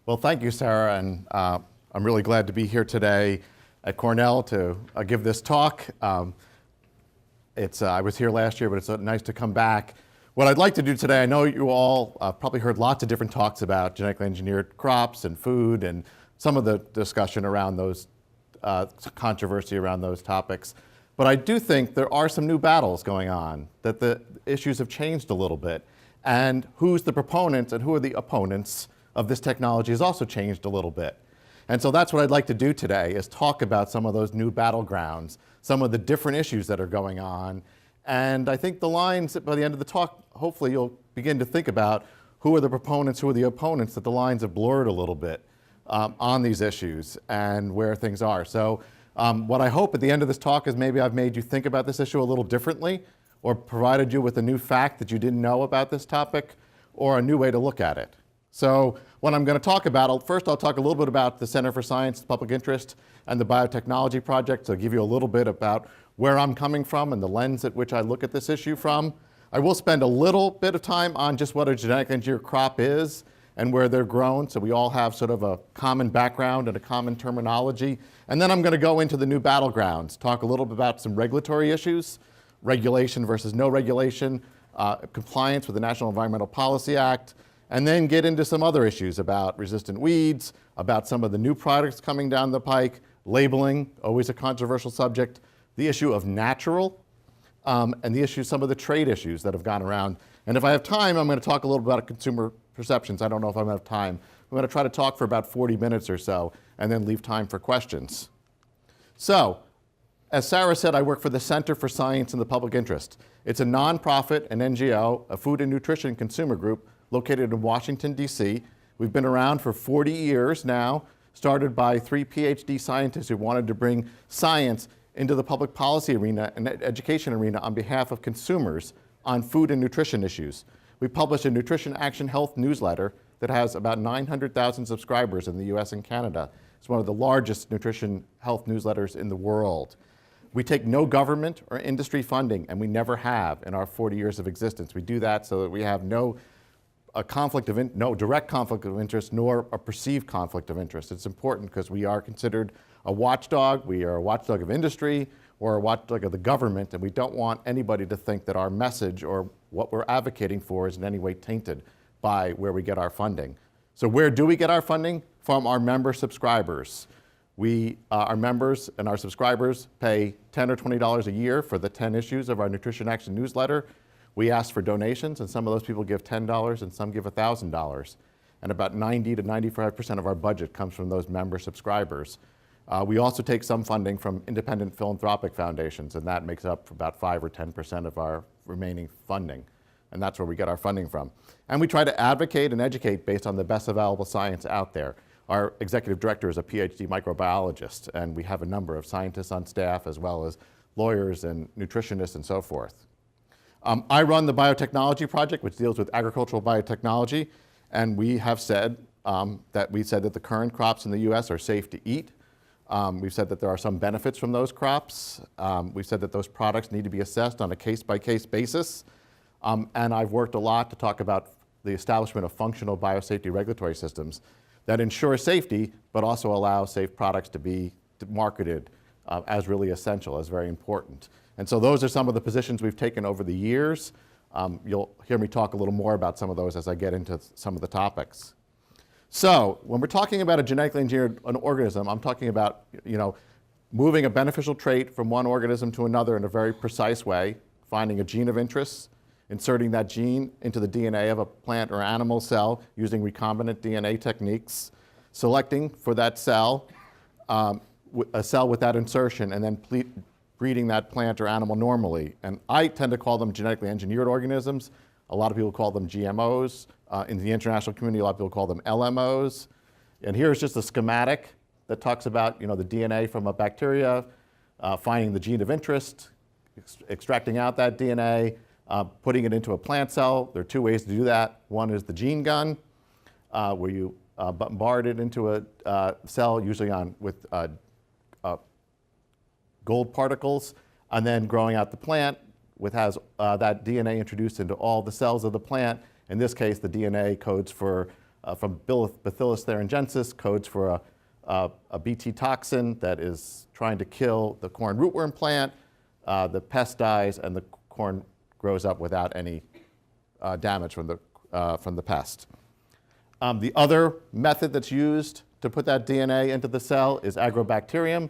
Well, thank you, Sarah, and I'm really glad to be here today at Cornell to give this talk. I was here last year, but it's nice to come back. What I'd like to do today, I know you all probably heard lots of different talks about genetically engineered crops and food and some of the discussion around those, controversy around those topics. But I do think there are some new battles going on, that the issues have changed a little bit. And who's the proponent and who are the opponents of this technology has also changed a little bit. And so that's what I'd like to do today, is talk about some of those new battlegrounds, some of the different issues that are going on. And I think the lines, by the end of the talk, hopefully you'll begin to think about who are the proponents, who are the opponents, that the lines have blurred a little bit on these issues and where things are. So what I hope at the end of this talk is maybe I've made you think about this issue a little differently, or provided you with a new fact that you didn't know about this topic, or a new way to look at it. So what I'm going to talk about, first I'll talk a little bit about the Center for Science and Public Interest and the Biotechnology project, to give you a little bit about where I'm coming from and the lens at which I look at this issue from. I will spend a little bit of time on just what a genetically engineered crop is and where they're grown, so we all have sort of a common background and a common terminology. And then I'm going to go into the new battlegrounds, talk a little bit about some regulatory issues, regulation versus no regulation, compliance with the National Environmental Policy Act, and then get into some other issues about resistant weeds, about some of the new products coming down the pike, labeling, always a controversial subject, the issue of natural, and the issue, some of the trade issues that have gone around. And if I have time, I'm going to talk a little bit about consumer perceptions. I don't know if I'm going to have time. I'm going to try to talk for about 40 minutes or so, and then leave time for questions. So, as Sarah said, I work for the Center for Science and the Public Interest. It's a nonprofit, an NGO, a food and nutrition consumer group located in Washington, D.C. We've been around for 40 years now, started by 3 PhD scientists who wanted to bring science into the public policy arena and education arena on behalf of consumers on food and nutrition issues. We publish a Nutrition Action Health newsletter that has about 900,000 subscribers in the US and Canada. It's one of the largest nutrition health newsletters in the world. We take no government or industry funding, and we never have in our 40 years of existence. We do that so that we have no direct conflict of interest, nor a perceived conflict of interest. It's important because we are considered a watchdog. We are a watchdog of industry or a watchdog of the government, and we don't want anybody to think that our message or what we're advocating for is in any way tainted by where we get our funding. So where do we get our funding? From our member subscribers. Our members and our subscribers pay $10 or $20 a year for the 10 issues of our Nutrition Action newsletter. We ask for donations, and some of those people give $10 and some give $1,000. And about 90 to 95% of our budget comes from those member subscribers. We also take some funding from independent philanthropic foundations, and that makes up for about 5 or 10% of our remaining funding. And that's where we get our funding from. And we try to advocate and educate based on the best available science out there. Our executive director is a PhD microbiologist, and we have a number of scientists on staff, as well as lawyers and nutritionists and so forth. I run the Biotechnology project, which deals with agricultural biotechnology, and we have said that the current crops in the US are safe to eat. We've said that there are some benefits from those crops. We've said that those products need to be assessed on a case-by-case basis. And I've worked a lot to talk about the establishment of functional biosafety regulatory systems that ensure safety, but also allow safe products to be marketed as really essential, as very important. And so those are some of the positions we've taken over the years. You'll hear me talk a little more about some of those as I get into some of the topics. So when we're talking about a genetically engineered organism, I'm talking about moving a beneficial trait from one organism to another in a very precise way, finding a gene of interest, inserting that gene into the DNA of a plant or animal cell using recombinant DNA techniques, selecting for that cell, a cell with that insertion, and then breeding that plant or animal normally. And I tend to call them genetically engineered organisms. A lot of people call them GMOs. In the international community, a lot of people call them LMOs. And here's just a schematic that talks about the DNA from a bacteria, finding the gene of interest, extracting out that DNA, putting it into a plant cell. There are 2 ways to do that. One is the gene gun, where you bombard it into a cell, usually with gold particles, and then growing out the plant has that DNA introduced into all the cells of the plant. In this case, the DNA codes for from Bacillus thuringiensis, codes for a Bt toxin that is trying to kill the corn rootworm plant. The pest dies, and the corn grows up without any damage from the pest. The other method that's used to put that DNA into the cell is agrobacterium.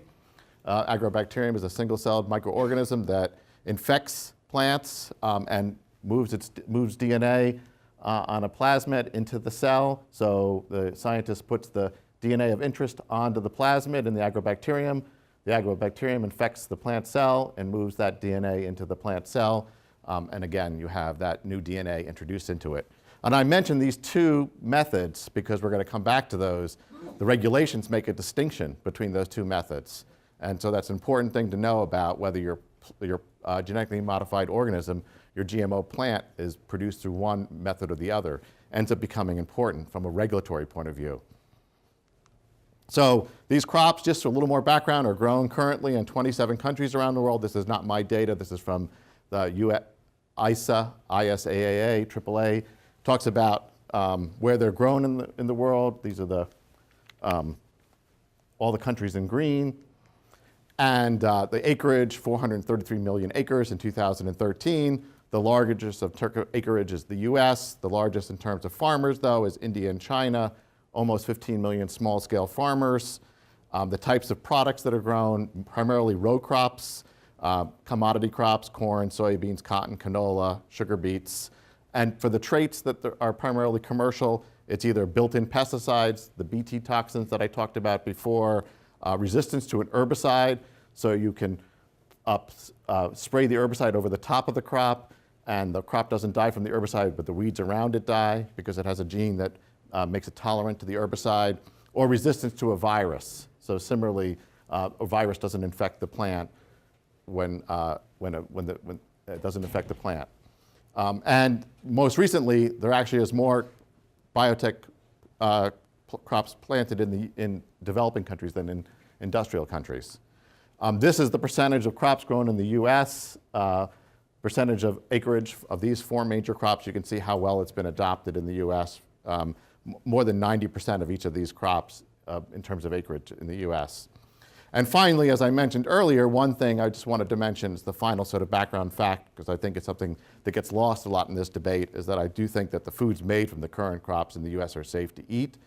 Agrobacterium is a single-celled microorganism that infects plants and moves DNA on a plasmid into the cell. So the scientist puts the DNA of interest onto the plasmid in the agrobacterium. The agrobacterium infects the plant cell and moves that DNA into the plant cell. And again, you have that new DNA introduced into it. And I mentioned these two methods because we're going to come back to those. The regulations make a distinction between those two methods. And so that's an important thing to know about whether your genetically modified organism, your GMO plant, is produced through one method or the other, ends up becoming important from a regulatory point of view. So these crops, just a little more background, are grown currently in 27 countries around the world. This is not my data. This is from the ISAAA, AAA, talks about where they're grown in the world. These are all the countries in green. And the acreage, 433 million acres in 2013. The largest of acreage is the US. The largest in terms of farmers, though, is India and China, almost 15 million small-scale farmers. The types of products that are grown, primarily row crops, commodity crops, corn, soybeans, cotton, canola, sugar beets. And for the traits that are primarily commercial, it's either built-in pesticides, the Bt toxins that I talked about before, resistance to an herbicide, so you can spray the herbicide over the top of the crop, and the crop doesn't die from the herbicide, but the weeds around it die because it has a gene that makes it tolerant to the herbicide, or resistance to a virus. So similarly, a virus doesn't infect the plant when it doesn't affect the plant. And most recently, there actually is more biotech crops planted in developing countries than in industrial countries. This is the percentage of crops grown in the US, percentage of acreage of these four major crops. You can see how well it's been adopted in the US. More than 90% of each of these crops in terms of acreage in the US. And finally, as I mentioned earlier, one thing I just wanted to mention is the final sort of background fact, because I think it's something that gets lost a lot in this debate, is that I do think that the foods made from the current crops in the US are safe to eat.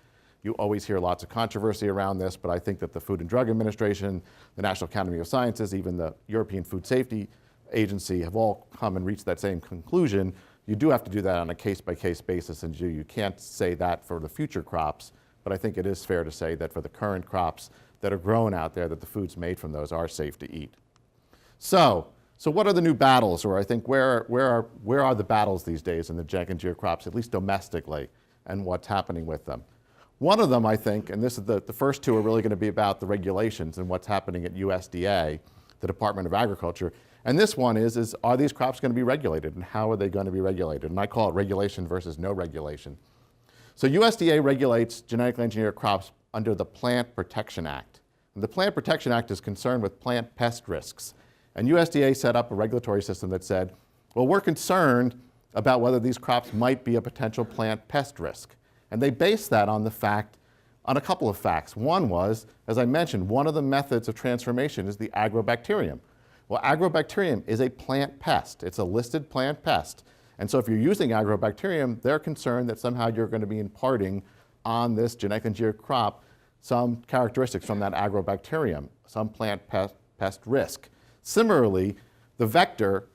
You always hear lots of controversy around this, but I think that the Food and Drug Administration, the National Academy of Sciences, even the European Food Safety Agency have all come and reached that same conclusion. You do have to do that on a case-by-case basis, and you can't say that for the future crops, but I think it is fair to say that for the current crops that are grown out there, that the foods made from those are safe to eat. So what are the new battles, or I think where are the battles these days in the genetic engineered crops, at least domestically, and what's happening with them? One of them, I think, and this is the first two are really going to be about the regulations and what's happening at USDA, the Department of Agriculture. And this one is are these crops going to be regulated, and how are they going to be regulated? And I call it regulation versus no regulation. So USDA regulates genetically engineered crops under the Plant Protection Act. And the Plant Protection Act is concerned with plant pest risks. And USDA set up a regulatory system that said, well, we're concerned about whether these crops might be a potential plant pest risk. And they based that on a couple of facts. One was, as I mentioned, one of the methods of transformation is the agrobacterium. Well, agrobacterium is a plant pest. It's a listed plant pest. And so if you're using agrobacterium, they're concerned that somehow you're going to be imparting on this genetic engineered crop some characteristics from that agrobacterium, some plant pest risk. Similarly, the vector,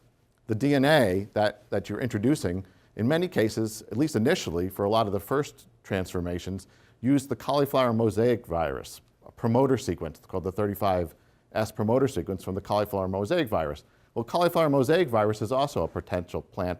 the DNA that you're introducing, in many cases, at least initially, for a lot of the first transformations, use the cauliflower mosaic virus, a promoter sequence called the 35S promoter sequence from the cauliflower mosaic virus. Well, cauliflower mosaic virus is also a potential plant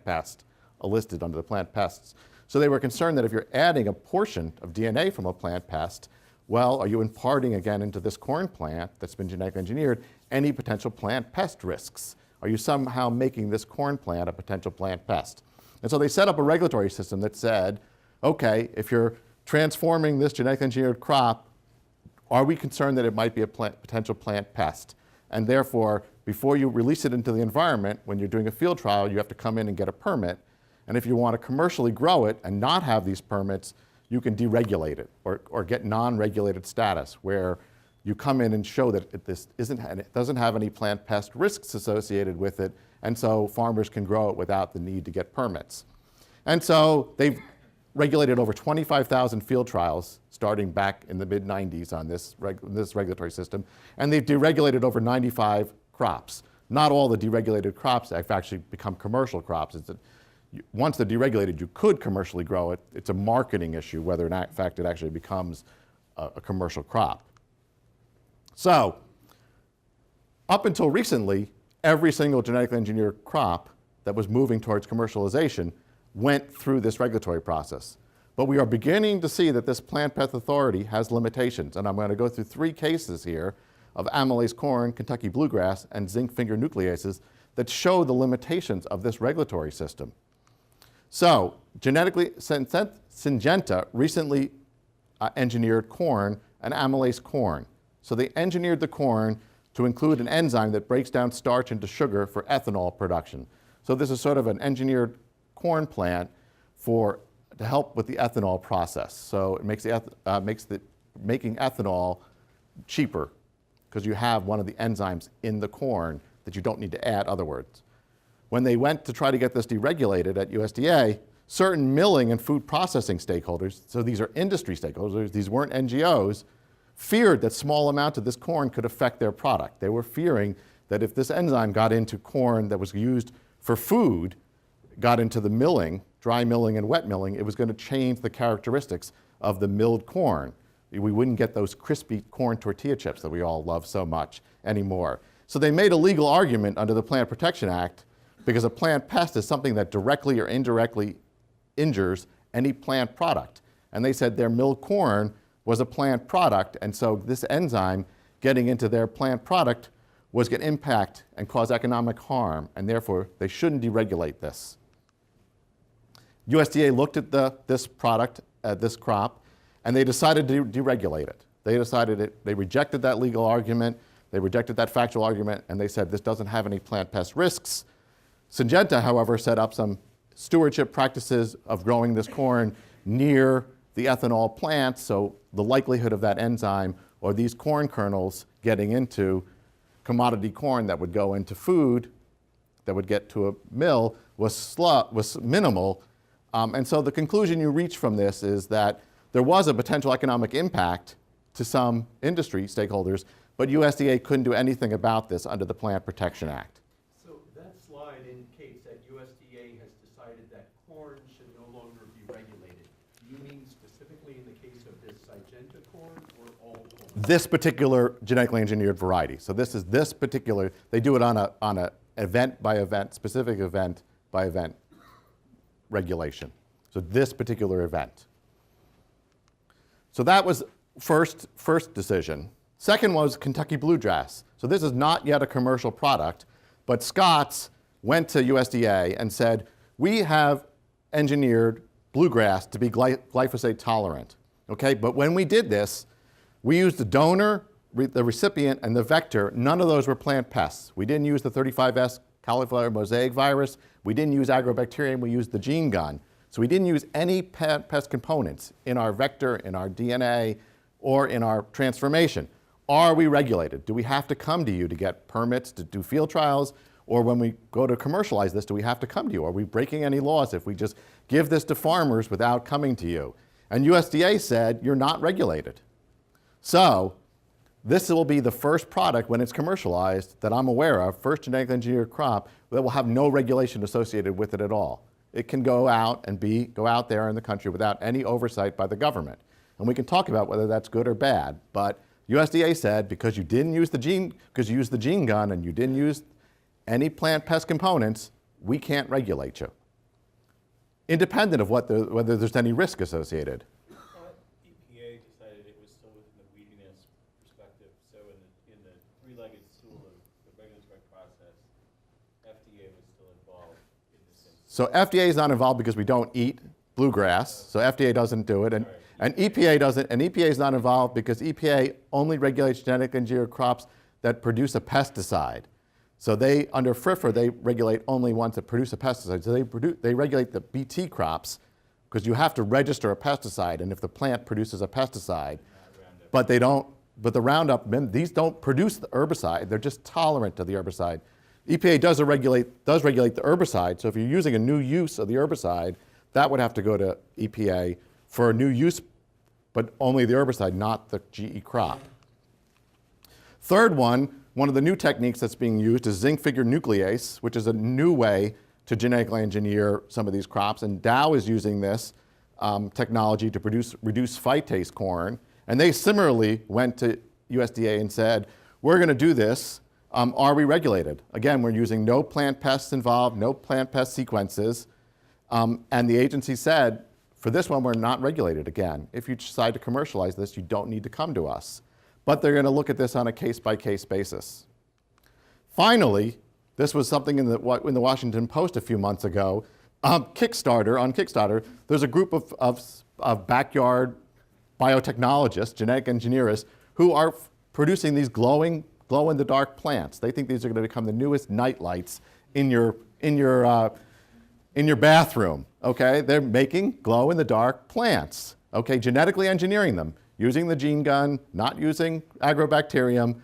pest, listed under the plant pests. So they were concerned that if you're adding a portion of DNA from a plant pest, well, are you imparting again into this corn plant that's been genetically engineered any potential plant pest risks? Are you somehow making this corn plant a potential plant pest? And so they set up a regulatory system that said, okay, if you're transforming this genetically engineered crop, are we concerned that it might be a potential plant pest? And therefore, before you release it into the environment, when you're doing a field trial, you have to come in and get a permit. And if you want to commercially grow it and not have these permits, you can deregulate it or get non-regulated status, where you come in and show that it doesn't have any plant pest risks associated with it, and so farmers can grow it without the need to get permits. And so they've regulated over 25,000 field trials starting back in the mid-90s on this regulatory system, and they've deregulated over 95 crops. Not all the deregulated crops have actually become commercial crops. Once they're deregulated, you could commercially grow it. It's a marketing issue whether in fact it actually becomes a commercial crop. So, up until recently, every single genetically engineered crop that was moving towards commercialization went through this regulatory process. But we are beginning to see that this Plant Pest Authority has limitations, and I'm going to go through 3 cases here of amylase corn, Kentucky bluegrass, and zinc finger nucleases that show the limitations of this regulatory system. So, Syngenta recently engineered corn and amylase corn. So they engineered the corn to include an enzyme that breaks down starch into sugar for ethanol production. So this is sort of an engineered corn plant to help with the ethanol process. So it makes making ethanol cheaper because you have one of the enzymes in the corn that you don't need to add otherwise. When they went to try to get this deregulated at USDA, certain milling and food processing stakeholders, so these are industry stakeholders, these weren't NGOs, feared that small amounts of this corn could affect their product. They were fearing that if this enzyme got into corn that was used for food, got into the milling, dry milling and wet milling, it was going to change the characteristics of the milled corn. We wouldn't get those crispy corn tortilla chips that we all love so much anymore. So they made a legal argument under the Plant Protection Act because a plant pest is something that directly or indirectly injures any plant product. And they said their milled corn was a plant product, and so this enzyme getting into their plant product was going to impact and cause economic harm, and therefore they shouldn't deregulate this. USDA looked at this product, this crop, and they decided to deregulate it. They rejected that legal argument, they rejected that factual argument, and they said this doesn't have any plant pest risks. Syngenta, however, set up some stewardship practices of growing this corn near the ethanol plant, so the likelihood of that enzyme or these corn kernels getting into commodity corn that would go into food, that would get to a mill, was minimal. And so the conclusion you reach from this is that there was a potential economic impact to some industry stakeholders, but USDA couldn't do anything about this under the Plant Protection Act. So that slide indicates that USDA has decided that corn should no longer be regulated. Do you mean specifically in the case of this Syngenta corn or all corn? This particular genetically engineered variety. So this is this particular, they do it on a event by event, specific event by event regulation. So this particular event. So that was first decision. Second was Kentucky bluegrass. So this is not yet a commercial product, but Scott's went to USDA and said, we have engineered bluegrass to be glyphosate tolerant. Okay, but when we did this, we used the donor, the recipient, and the vector. None of those were plant pests. We didn't use the 35S cauliflower mosaic virus. We didn't use agrobacterium. We used the gene gun. So we didn't use any pest components in our vector, in our DNA, or in our transformation. Are we regulated? Do we have to come to you to get permits to do field trials? Or when we go to commercialize this, do we have to come to you? Are we breaking any laws if we just give this to farmers without coming to you? And USDA said, you're not regulated. So this will be the first product when it's commercialized that I'm aware of, first genetically engineered crop, that will have no regulation associated with it at all. It can go out there in the country without any oversight by the government. And we can talk about whether that's good or bad, but USDA said because you didn't use the gene, because you used the gene gun and you didn't use any plant pest components, we can't regulate you, independent of whether there's any risk associated. EPA decided it was still within the weediness perspective, so in the three-legged stool of the regulatory process, FDA was still involved in this instance. So FDA is not involved because we don't eat bluegrass, so FDA doesn't do it, and EPA doesn't, and EPA is not involved because EPA only regulates genetically engineered crops that produce a pesticide. So they, under FRIFR, they regulate only ones that produce a pesticide. So they regulate the BT crops because you have to register a pesticide, and if the plant produces a pesticide, but they don't, but the Roundup, these don't produce the herbicide, they're just tolerant to the herbicide. EPA does regulate the herbicide, so if you're using a new use of the herbicide, that would have to go to EPA for a new use, but only the herbicide, not the GE crop. Third one of the new techniques that's being used is zinc figure nuclease, which is a new way to genetically engineer some of these crops. And Dow is using this technology to reduce phytase corn. And they similarly went to USDA and said, we're going to do this. Are we regulated? Again, we're using no plant pests involved, no plant pest sequences. And the agency said, for this one, we're not regulated again. If you decide to commercialize this, you don't need to come to us. But they're going to look at this on a case-by-case basis. Finally, this was something in the Washington Post a few months ago. On Kickstarter, there's a group of backyard biotechnologists, genetic engineers, who are producing these glow-in-the-dark plants. They think these are going to become the newest night lights in your bathroom. Okay, they're making glow-in-the-dark plants. Okay, genetically engineering them, using the gene gun, not using agrobacterium,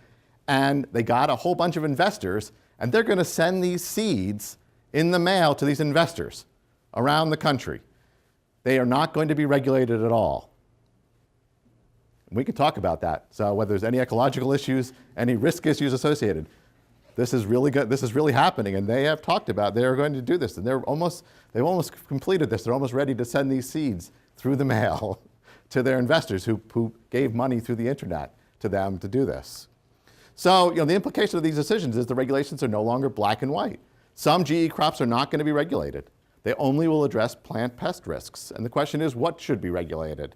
and they got a whole bunch of investors, and they're going to send these seeds in the mail to these investors around the country. They are not going to be regulated at all. We can talk about that. So whether there's any ecological issues, any risk issues associated, this is really good. This is really happening, and they have talked about they are going to do this, and they've almost completed this. They're almost ready to send these seeds through the mail to their investors who gave money through the internet to them to do this. So, the implication of these decisions is the regulations are no longer black and white. Some GE crops are not going to be regulated. They only will address plant pest risks. And the question is, what should be regulated?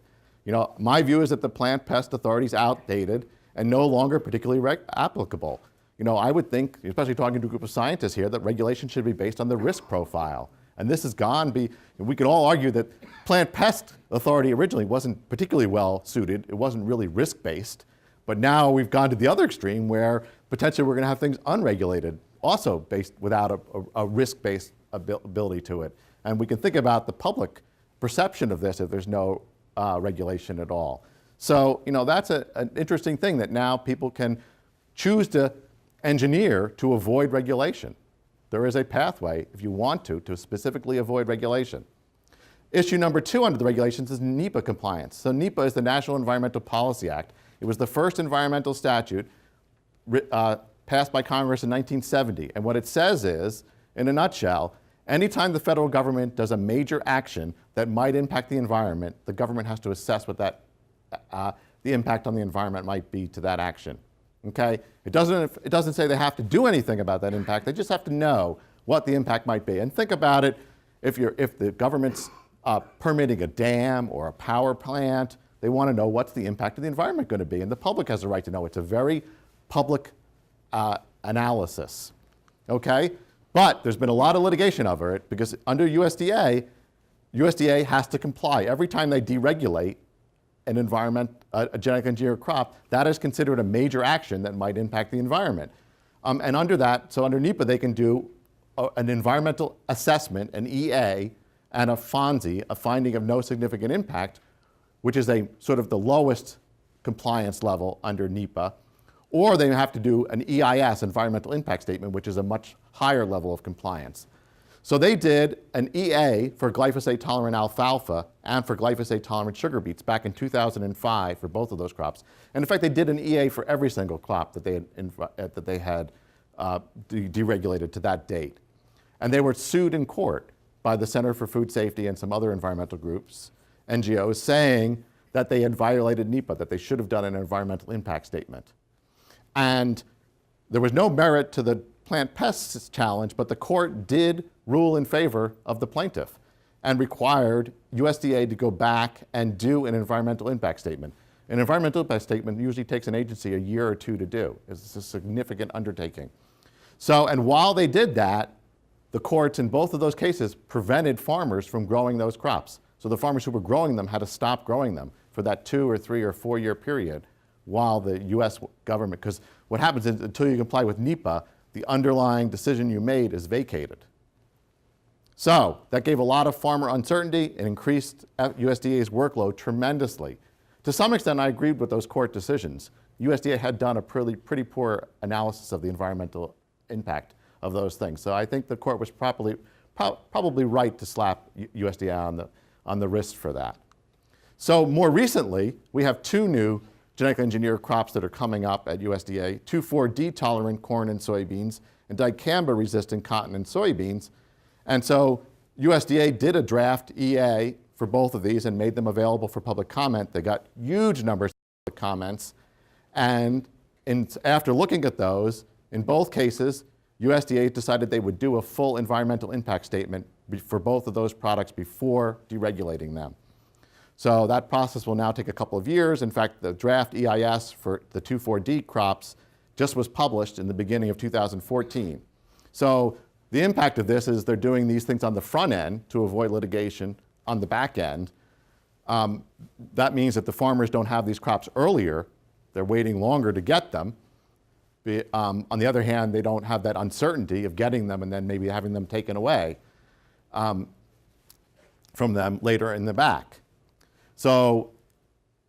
My view is that the Plant Pest Authority is outdated and no longer particularly applicable. I would think, especially talking to a group of scientists here, that regulation should be based on the risk profile. And this has gone, we could all argue that Plant Pest Authority originally wasn't particularly well suited. It wasn't really risk-based. But now we've gone to the other extreme where potentially we're going to have things unregulated, also based without a risk-based ability to it. And we can think about the public perception of this if there's no regulation at all. So, that's an interesting thing that now people can choose to engineer to avoid regulation. There is a pathway, if you want to specifically avoid regulation. Issue number 2 under the regulations is NEPA compliance. So NEPA is the National Environmental Policy Act. It was the first environmental statute passed by Congress in 1970. And what it says is, in a nutshell, anytime the federal government does a major action that might impact the environment, the government has to assess what the impact on the environment might be to that action. Okay? It doesn't say they have to do anything about that impact. They just have to know what the impact might be. And think about it, if the government's permitting a dam or a power plant, they want to know what's the impact of the environment going to be. And the public has a right to know. It's a very public analysis. Okay? But there's been a lot of litigation over it because under USDA has to comply. Every time they deregulate a genetic engineered crop, that is considered a major action that might impact the environment. And under NEPA, they can do an environmental assessment, an EA, and a FONSI, a finding of no significant impact, which is a sort of the lowest compliance level under NEPA. Or they have to do an EIS, environmental impact statement, which is a much higher level of compliance. So they did an EA for glyphosate-tolerant alfalfa and for glyphosate-tolerant sugar beets back in 2005 for both of those crops. And in fact, they did an EA for every single crop that they had deregulated to that date. And they were sued in court by the Center for Food Safety and some other environmental groups, NGOs, saying that they had violated NEPA, that they should have done an environmental impact statement. And there was no merit to the plant pests challenge, but the court did rule in favor of the plaintiff and required USDA to go back and do an environmental impact statement. An environmental impact statement usually takes an agency a year or 2 to do. It's a significant undertaking. So, and while they did that, the courts in both of those cases prevented farmers from growing those crops. So the farmers who were growing them had to stop growing them for that 2 or 3 or 4 year period while the US government, because what happens is until you comply with NEPA, the underlying decision you made is vacated. So that gave a lot of farmer uncertainty and increased USDA's workload tremendously. To some extent, I agreed with those court decisions. USDA had done a pretty poor analysis of the environmental impact of those things. So I think the court was probably right to slap USDA on the wrist for that. So more recently, we have two new genetically engineered crops that are coming up at USDA, 2,4-D tolerant corn and soybeans, and dicamba-resistant cotton and soybeans. And so USDA did a draft EA for both of these and made them available for public comment. They got huge numbers of comments. And after looking at those, in both cases, USDA decided they would do a full environmental impact statement for both of those products before deregulating them. So that process will now take a couple of years. In fact, the draft EIS for the 2,4-D crops just was published in the beginning of 2014. So the impact of this is they're doing these things on the front end to avoid litigation on the back end. That means that the farmers don't have these crops earlier. They're waiting longer to get them. On the other hand, they don't have that uncertainty of getting them and then maybe having them taken away from them later in the back. So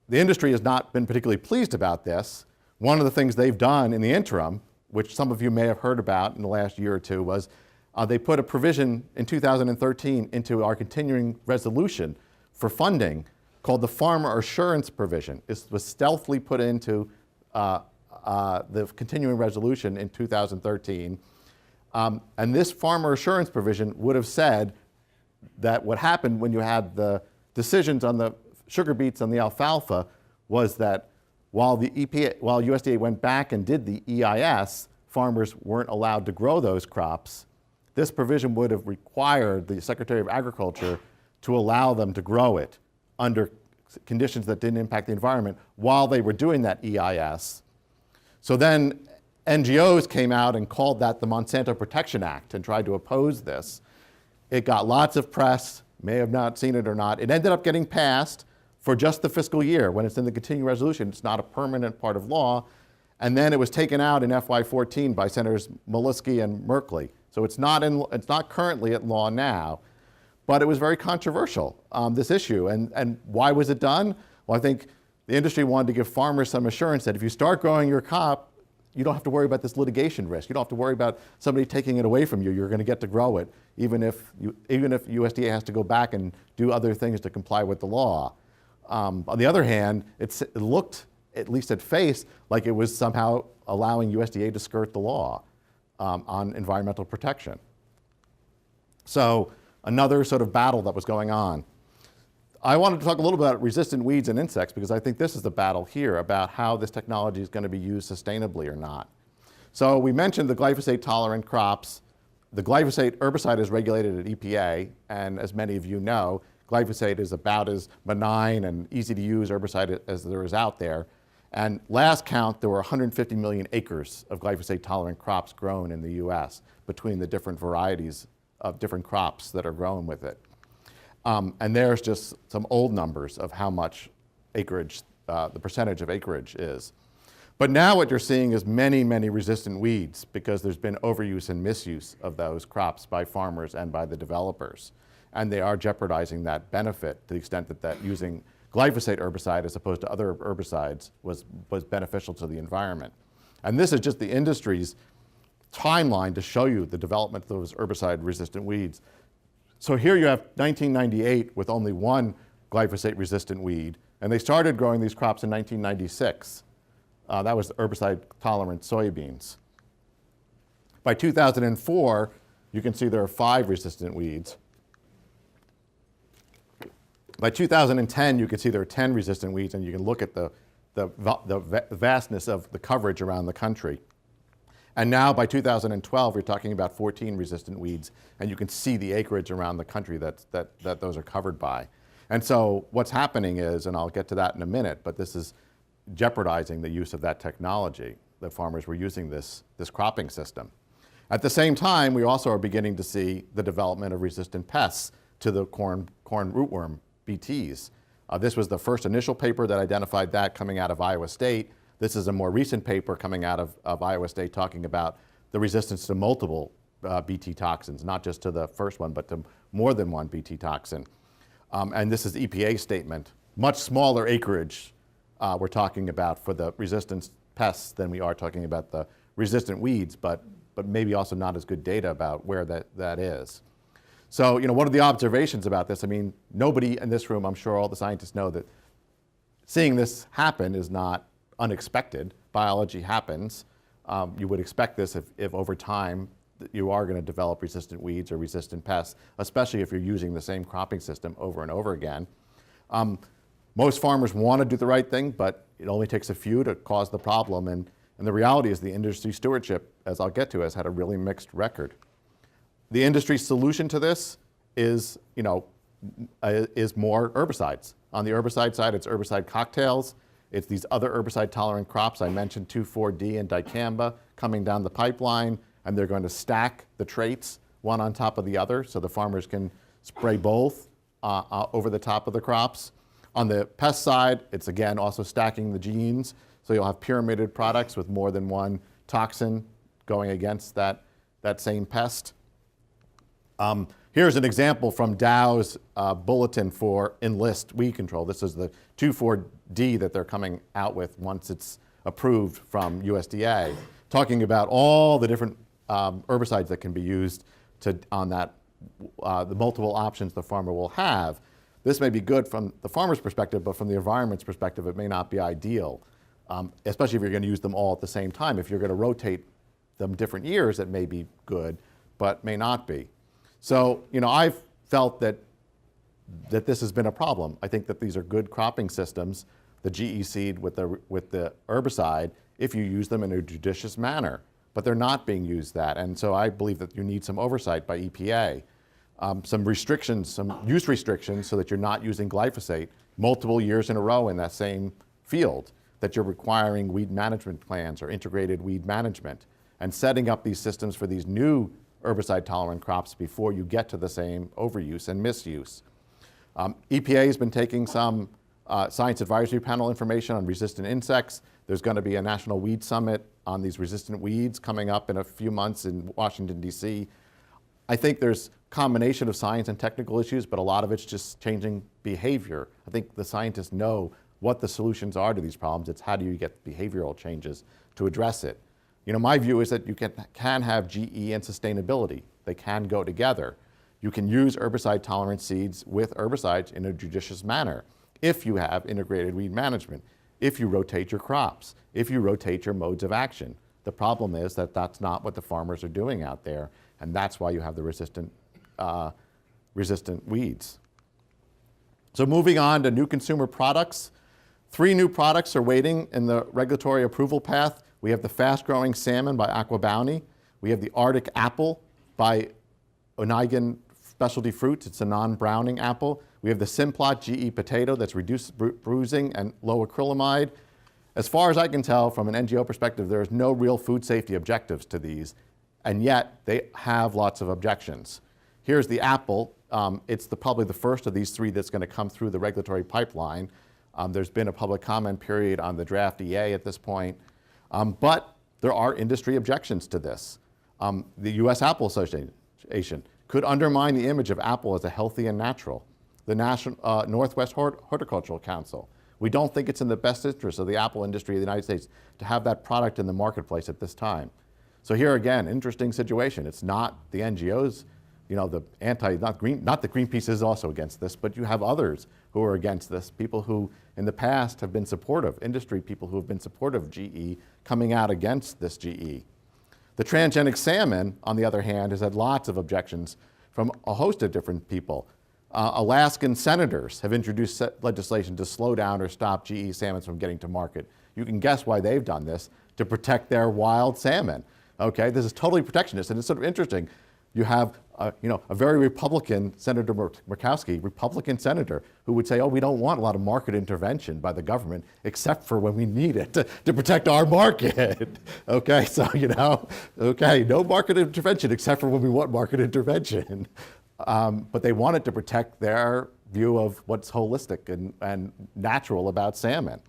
the industry has not been particularly pleased about this. One of the things they've done in the interim, which some of you may have heard about in the last year or two, was they put a provision in 2013 into our continuing resolution for funding called the Farmer Assurance Provision. It was stealthily put into the continuing resolution in 2013. And this Farmer Assurance Provision would have said that what happened when you had the decisions on the sugar beets and the alfalfa was that while USDA went back and did the EIS, farmers weren't allowed to grow those crops. This provision would have required the Secretary of Agriculture to allow them to grow it under conditions that didn't impact the environment while they were doing that EIS. So then NGOs came out and called that the Monsanto Protection Act and tried to oppose this. It got lots of press, may have not seen it or not. It ended up getting passed for just the fiscal year. When it's in the continuing resolution, it's not a permanent part of law. And then it was taken out in FY14 by Senators Molesky and Merkley. So it's not currently at law now, but it was very controversial, this issue. And why was it done? Well, I think the industry wanted to give farmers some assurance that if you start growing your crop, you don't have to worry about this litigation risk. You don't have to worry about somebody taking it away from you. You're going to get to grow it, even if USDA has to go back and do other things to comply with the law. On the other hand, it looked, at least at face, like it was somehow allowing USDA to skirt the law on environmental protection. So another sort of battle that was going on. I wanted to talk a little bit about resistant weeds and insects because I think this is the battle here about how this technology is going to be used sustainably or not. So we mentioned the glyphosate-tolerant crops. The glyphosate herbicide is regulated at EPA, and as many of you know, glyphosate is about as benign and easy to use herbicide as there is out there. And last count, there were 150 million acres of glyphosate-tolerant crops grown in the US between the different varieties of different crops that are grown with it. And there's just some old numbers of how much acreage, the percentage of acreage is. But now what you're seeing is many, many resistant weeds because there's been overuse and misuse of those crops by farmers and by the developers. And they are jeopardizing that benefit to the extent that using glyphosate herbicide as opposed to other herbicides was beneficial to the environment. And this is just the industry's timeline to show you the development of those herbicide-resistant weeds. So here you have 1998 with only one glyphosate-resistant weed, and they started growing these crops in 1996. That was herbicide-tolerant soybeans. By 2004, you can see there are 5 resistant weeds. By 2010, you can see there are 10 resistant weeds, and you can look at the vastness of the coverage around the country. And now by 2012, you're talking about 14 resistant weeds, and you can see the acreage around the country that those are covered by. And so what's happening is, and I'll get to that in a minute, but this is jeopardizing the use of that technology. The farmers were using this cropping system. At the same time, we also are beginning to see the development of resistant pests to the corn rootworm, BTs. This was the first initial paper that identified that coming out of Iowa State. This is a more recent paper coming out of Iowa State talking about the resistance to multiple Bt toxins, not just to the first one, but to more than one Bt toxin. And this is the EPA statement. Much smaller acreage we're talking about for the resistant pests than we are talking about the resistant weeds, but maybe also not as good data about where that is. So, what are the observations about this? I mean, nobody in this room, I'm sure all the scientists know that seeing this happen is not unexpected. Biology happens. You would expect this if over time you are going to develop resistant weeds or resistant pests, especially if you're using the same cropping system over and over again. Most farmers want to do the right thing, but it only takes a few to cause the problem. And the reality is the industry stewardship, as I'll get to, has had a really mixed record. The industry's solution to this is more herbicides. On the herbicide side, it's herbicide cocktails. It's these other herbicide-tolerant crops. I mentioned 2,4-D and dicamba coming down the pipeline, and they're going to stack the traits one on top of the other so the farmers can spray both over the top of the crops. On the pest side, it's again also stacking the genes, so you'll have pyramided products with more than one toxin going against that same pest. Here's an example from Dow's bulletin for Enlist weed control. This is the 2,4-D that they're coming out with once it's approved from USDA, talking about all the different herbicides that can be used on that, the multiple options the farmer will have. This may be good from the farmer's perspective, but from the environment's perspective, it may not be ideal, especially if you're going to use them all at the same time. If you're going to rotate them different years, it may be good, but may not be. So, I've felt that this has been a problem. I think that these are good cropping systems, the GE seed with the herbicide, if you use them in a judicious manner, but they're not being used that. And so I believe that you need some oversight by EPA, some restrictions, some use restrictions so that you're not using glyphosate multiple years in a row in that same field, that you're requiring weed management plans or integrated weed management and setting up these systems for these new herbicide-tolerant crops before you get to the same overuse and misuse. EPA has been taking some science advisory panel information on resistant insects. There's going to be a national weed summit on these resistant weeds coming up in a few months in Washington, D.C. I think there's a combination of science and technical issues, but a lot of it's just changing behavior. I think the scientists know what the solutions are to these problems. It's how do you get behavioral changes to address it. My view is that you can have GE and sustainability. They can go together. You can use herbicide-tolerant seeds with herbicides in a judicious manner if you have integrated weed management, if you rotate your crops, if you rotate your modes of action. The problem is that that's not what the farmers are doing out there, and that's why you have the resistant weeds. So moving on to new consumer products, 3 new products are waiting in the regulatory approval path. We have the fast-growing salmon by AquaBounty. We have the Arctic apple by Onegin Specialty Fruits. It's a non-browning apple. We have the Simplot GE potato that's reduced bruising and low acrylamide. As far as I can tell, from an NGO perspective, there is no real food safety objectives to these, and yet they have lots of objections. Here's the apple. It's probably the first of these 3 that's going to come through the regulatory pipeline. There's been a public comment period on the draft EA at this point. But there are industry objections to this. The U.S. Apple Association could undermine the image of apple as a healthy and natural. The National Northwest Horticultural Council. We don't think it's in the best interest of the apple industry of the United States to have that product in the marketplace at this time. So here again, interesting situation. It's not the NGOs, not the Greenpeace is also against this, but you have others who are against this, people who in the past have been supportive, industry people who have been supportive of GE coming out against this GE. The transgenic salmon, on the other hand, has had lots of objections from a host of different people. Alaskan senators have introduced legislation to slow down or stop GE salmons from getting to market. You can guess why they've done this, to protect their wild salmon. Okay, this is totally protectionist, and it's sort of interesting. You have a very Republican, Senator Murkowski, Republican senator, who would say, oh, we don't want a lot of market intervention by the government, except for when we need it to protect our market. Okay, so, okay, no market intervention except for when we want market intervention. But they wanted to protect their view of what's holistic and natural about salmon.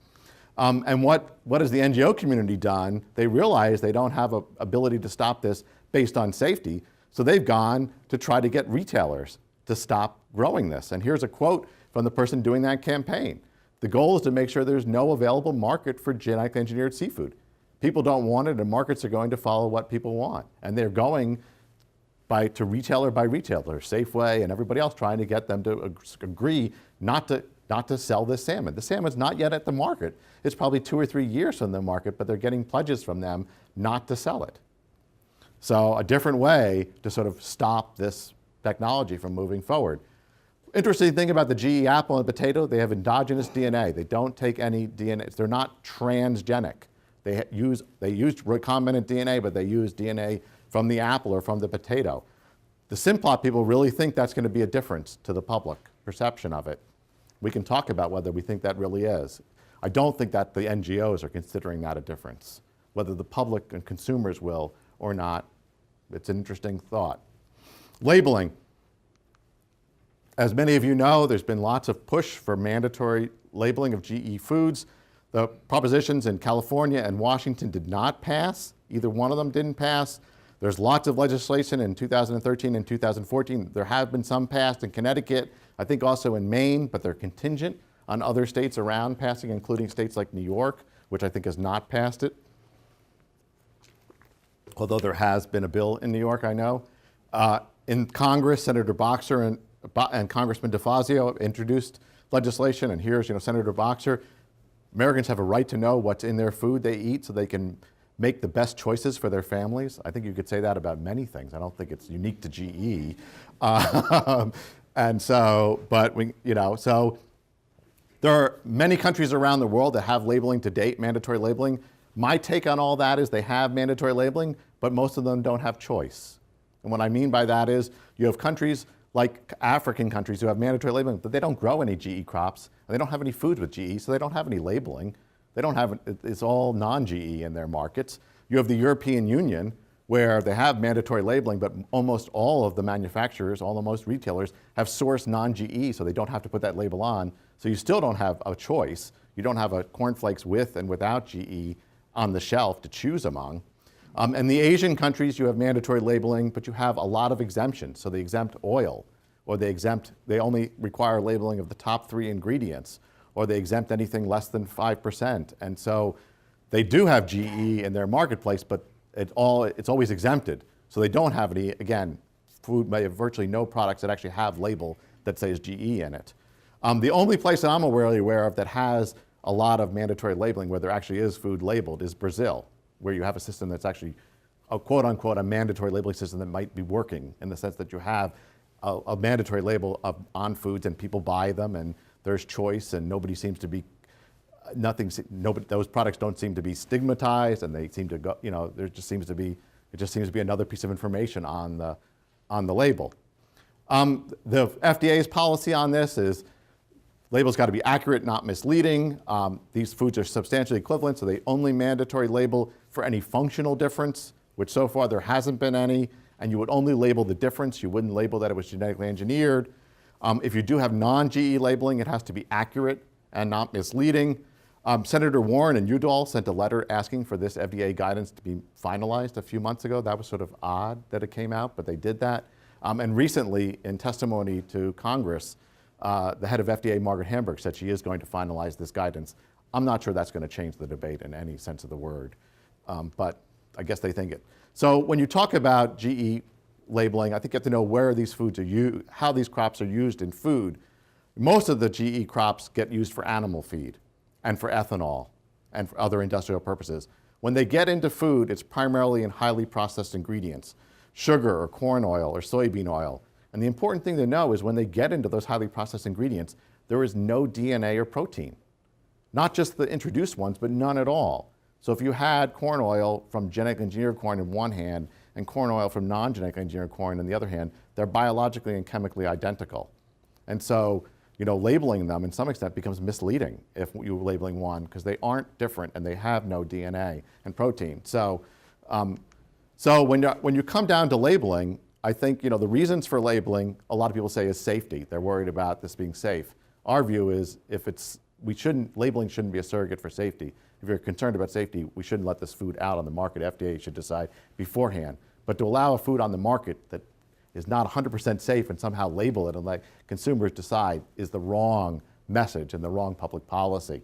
And what has the NGO community done? They realize they don't have an ability to stop this based on safety, so they've gone to try to get retailers to stop growing this. And here's a quote from the person doing that campaign. The goal is to make sure there's no available market for genetically engineered seafood. People don't want it, and markets are going to follow what people want. And they're going to retailer by retailer, Safeway and everybody else, trying to get them to agree not to sell this salmon. The salmon's not yet at the market. It's probably 2 or 3 years from the market, but they're getting pledges from them not to sell it. So a different way to sort of stop this technology from moving forward. Interesting thing about the GE apple and potato, they have endogenous DNA. They don't take any DNA. They're not transgenic. They use recombinant DNA, but they use DNA from the apple or from the potato. The Simplot people really think that's going to be a difference to the public perception of it. We can talk about whether we think that really is. I don't think that the NGOs are considering that a difference. Whether the public and consumers will or not, it's an interesting thought. Labeling. As many of you know, there's been lots of push for mandatory labeling of GE foods. The propositions in California and Washington did not pass. Either one of them didn't pass. There's lots of legislation in 2013 and 2014. There have been some passed in Connecticut, I think also in Maine, but they're contingent on other states around passing, including states like New York, which I think has not passed it. Although there has been a bill in New York, I know. In Congress, Senator Boxer and Congressman DeFazio introduced legislation, and here's Senator Boxer. Americans have a right to know what's in their food they eat so they can make the best choices for their families. I think you could say that about many things. I don't think it's unique to GE. And so, but so there are many countries around the world that have labeling to date, mandatory labeling. My take on all that is they have mandatory labeling, but most of them don't have choice. And what I mean by that is you have countries like African countries who have mandatory labeling, but they don't grow any GE crops, and they don't have any food with GE, so they don't have any labeling. They don't have, it's all non-GE in their markets. You have the European Union, where they have mandatory labeling, but almost all of the manufacturers, most retailers, have sourced non-GE, so they don't have to put that label on. So you still don't have a choice. You don't have a cornflakes with and without GE on the shelf to choose among. In the Asian countries, you have mandatory labeling, but you have a lot of exemptions. So they exempt oil, or they only require labeling of the top 3 ingredients, or they exempt anything less than 5%. And so they do have GE in their marketplace, but it's always exempted. So they don't have any, again, food, they have virtually no products that actually have label that says GE in it. The only place that I'm aware of that has a lot of mandatory labeling where there actually is food labeled is Brazil, where you have a system that's actually a quote unquote a mandatory labeling system that might be working in the sense that you have a mandatory label on foods and people buy them and there's choice and nobody seems to be, those products don't seem to be stigmatized and they seem to go, it just seems to be another piece of information on the label. The FDA's policy on this is label's got to be accurate, not misleading. These foods are substantially equivalent, so they only mandatory label for any functional difference, which so far there hasn't been any, and you would only label the difference. You wouldn't label that it was genetically engineered. If you do have non-GE labeling, it has to be accurate and not misleading. Senator Warren and Udall sent a letter asking for this FDA guidance to be finalized a few months ago. That was sort of odd that it came out, but they did that. And recently, in testimony to Congress, the head of FDA, Margaret Hamburg, said she is going to finalize this guidance. I'm not sure that's going to change the debate in any sense of the word, but I guess they think it. So when you talk about GE labeling, I think you have to know where these foods are used, how these crops are used in food. Most of the GE crops get used for animal feed and for ethanol and for other industrial purposes. When they get into food, it's primarily in highly processed ingredients, sugar or corn oil or soybean oil. And the important thing to know is when they get into those highly processed ingredients, there is no DNA or protein. Not just the introduced ones, but none at all. So if you had corn oil from genetically engineered corn in one hand and corn oil from non-genetically engineered corn in the other hand, they're biologically and chemically identical. And so, labeling them in some extent becomes misleading if you're labeling one because they aren't different and they have no DNA and protein. So, when you come down to labeling, I think the reasons for labeling, a lot of people say is safety. They're worried about this being safe. Our view is if it's labeling shouldn't be a surrogate for safety. If you're concerned about safety, we shouldn't let this food out on the market. FDA should decide beforehand. But to allow a food on the market that is not 100% safe and somehow label it and let consumers decide is the wrong message and the wrong public policy.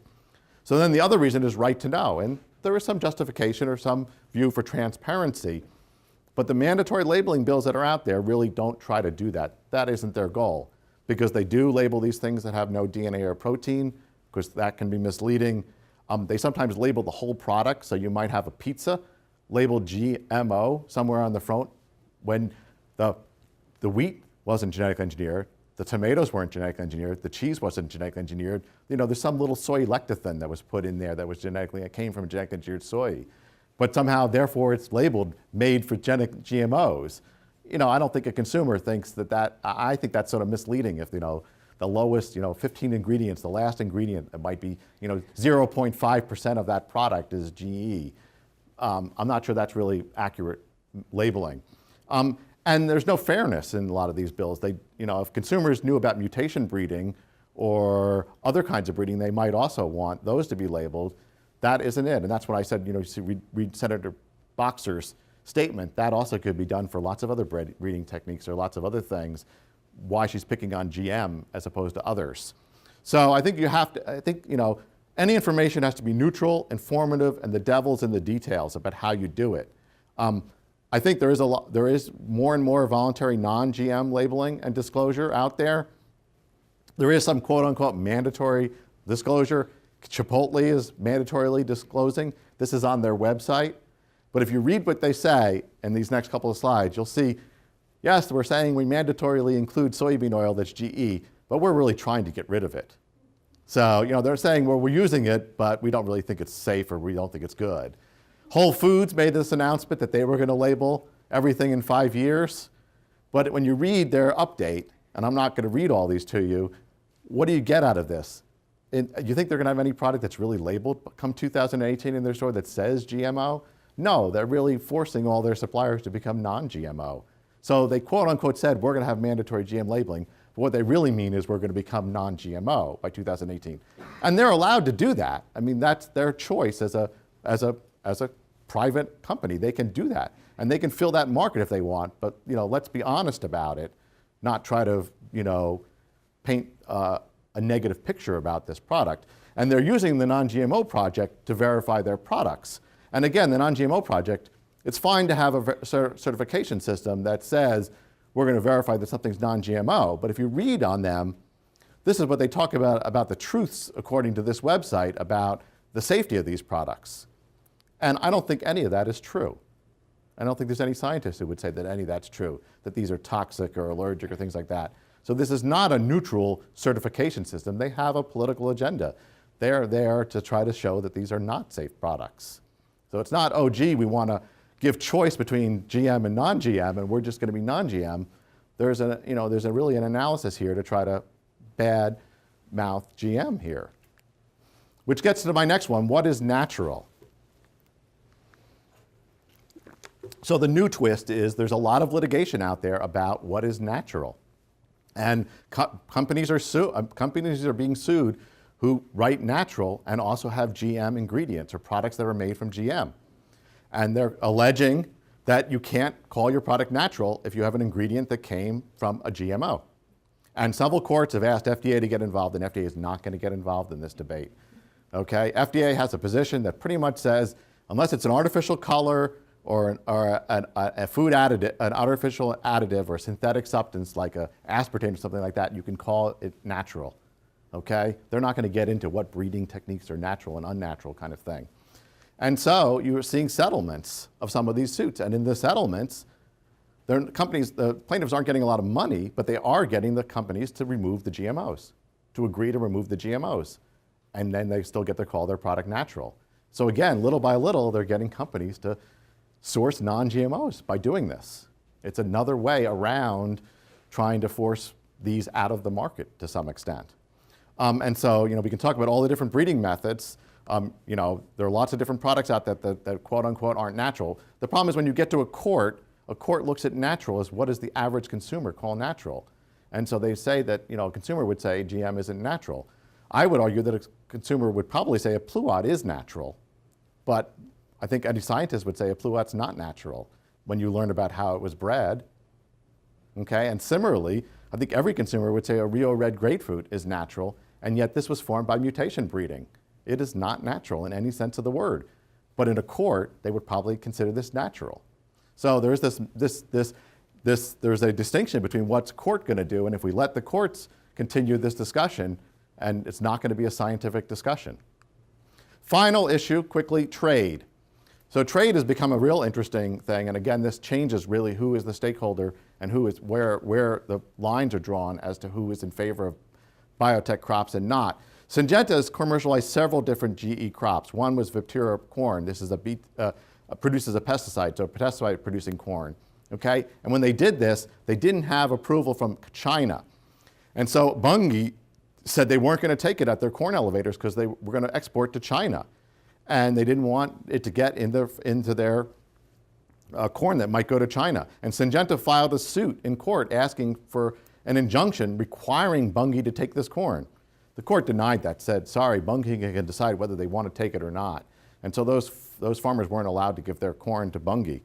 So then the other reason is right to know. And there is some justification or some view for transparency. But the mandatory labeling bills that are out there really don't try to do that. That isn't their goal, because they do label these things that have no DNA or protein, because that can be misleading. They sometimes label the whole product, so you might have a pizza labeled GMO somewhere on the front when the wheat wasn't genetically engineered, the tomatoes weren't genetically engineered, the cheese wasn't genetically engineered. You know, there's some little soy lecithin that was put in there that was it came from genetically engineered soy. But somehow, therefore, it's labeled made for GMOs. You know, I don't think a consumer thinks I think that's sort of misleading if, you know, the lowest, 15 ingredients, the last ingredient, it might be, 0.5% of that product is GE. I'm not sure that's really accurate labeling. And there's no fairness in a lot of these bills. If consumers knew about mutation breeding or other kinds of breeding, they might also want those to be labeled. That isn't it. And that's what I said, read Senator Boxer's statement. That also could be done for lots of other breeding techniques or lots of other things, why she's picking on GM as opposed to others. So I think any information has to be neutral, informative, and the devil's in the details about how you do it. I think there is more and more voluntary non-GM labeling and disclosure out there. There is some quote-unquote mandatory disclosure. Chipotle is mandatorily disclosing. This is on their website. But if you read what they say in these next couple of slides, you'll see, yes, we're saying we mandatorily include soybean oil that's GE, but we're really trying to get rid of it. So, they're saying, well, we're using it, but we don't really think it's safe or we don't think it's good. Whole Foods made this announcement that they were going to label everything in 5 years. But when you read their update, and I'm not going to read all these to you, what do you get out of this? You think they're going to have any product that's really labeled come 2018 in their store that says GMO? No, they're really forcing all their suppliers to become non-GMO. So they quote unquote said, we're going to have mandatory GM labeling. But what they really mean is we're going to become non-GMO by 2018. And they're allowed to do that. I mean, that's their choice as a private company. They can do that. And they can fill that market if they want. But, let's be honest about it, not try to, paint a negative picture about this product. And they're using the Non-GMO Project to verify their products. And again, the Non-GMO Project, it's fine to have a certification system that says we're going to verify that something's non-GMO. But if you read on them, this is what they talk about the truths, according to this website, about the safety of these products. And I don't think any of that is true. I don't think there's any scientist who would say that any of that's true, that these are toxic or allergic or things like that. So this is not a neutral certification system. They have a political agenda. They're there to try to show that these are not safe products. So it's not, oh, gee, we want to give choice between GM and non-GM, and we're just going to be non-GM. There's really an analysis here to try to bad mouth GM here. Which gets to my next one, what is natural? So the new twist is there's a lot of litigation out there about what is natural. And companies are being sued who write natural and also have GM ingredients or products that are made from GM. And they're alleging that you can't call your product natural if you have an ingredient that came from a GMO. And several courts have asked FDA to get involved, and FDA is not going to get involved in this debate. Okay? FDA has a position that pretty much says, unless it's an artificial color or a food additive, an artificial additive or synthetic substance like a aspartame or something like that, you can call it natural. Okay? They're not going to get into what breeding techniques are natural and unnatural kind of thing. And so you're seeing settlements of some of these suits. And in the settlements, the plaintiffs aren't getting a lot of money, but they are getting the companies to remove the GMOs, to agree to remove the GMOs. And then they still get to call their product natural. So again, little by little, they're getting companies to source non-GMOs by doing this. It's another way around trying to force these out of the market to some extent. And so, we can talk about all the different breeding methods. There are lots of different products out there that quote unquote aren't natural. The problem is when you get to a court looks at natural as what does the average consumer call natural? And so they say that, a consumer would say GM isn't natural. I would argue that a consumer would probably say a pluot is natural, but I think any scientist would say a pluot's not natural when you learn about how it was bred. Okay, and similarly, I think every consumer would say a Rio Red grapefruit is natural, and yet this was formed by mutation breeding. It is not natural in any sense of the word. But in a court, they would probably consider this natural. So there's there's a distinction between what's court going to do, and if we let the courts continue this discussion, and it's not going to be a scientific discussion. Final issue, quickly, trade. So trade has become a real interesting thing, and again, this changes really who is the stakeholder and who is where the lines are drawn as to who is in favor of biotech crops and not. Syngenta has commercialized several different GE crops. One was Viptera corn. This is produces a pesticide, so a pesticide-producing corn. Okay, and when they did this, they didn't have approval from China, and so Bunge said they weren't going to take it at their corn elevators because they were going to export to China, and they didn't want it to get into their corn that might go to China. And Syngenta filed a suit in court asking for an injunction requiring Bunge to take this corn. The court denied that, said, sorry, Bunge can decide whether they want to take it or not. And so those farmers weren't allowed to give their corn to Bunge.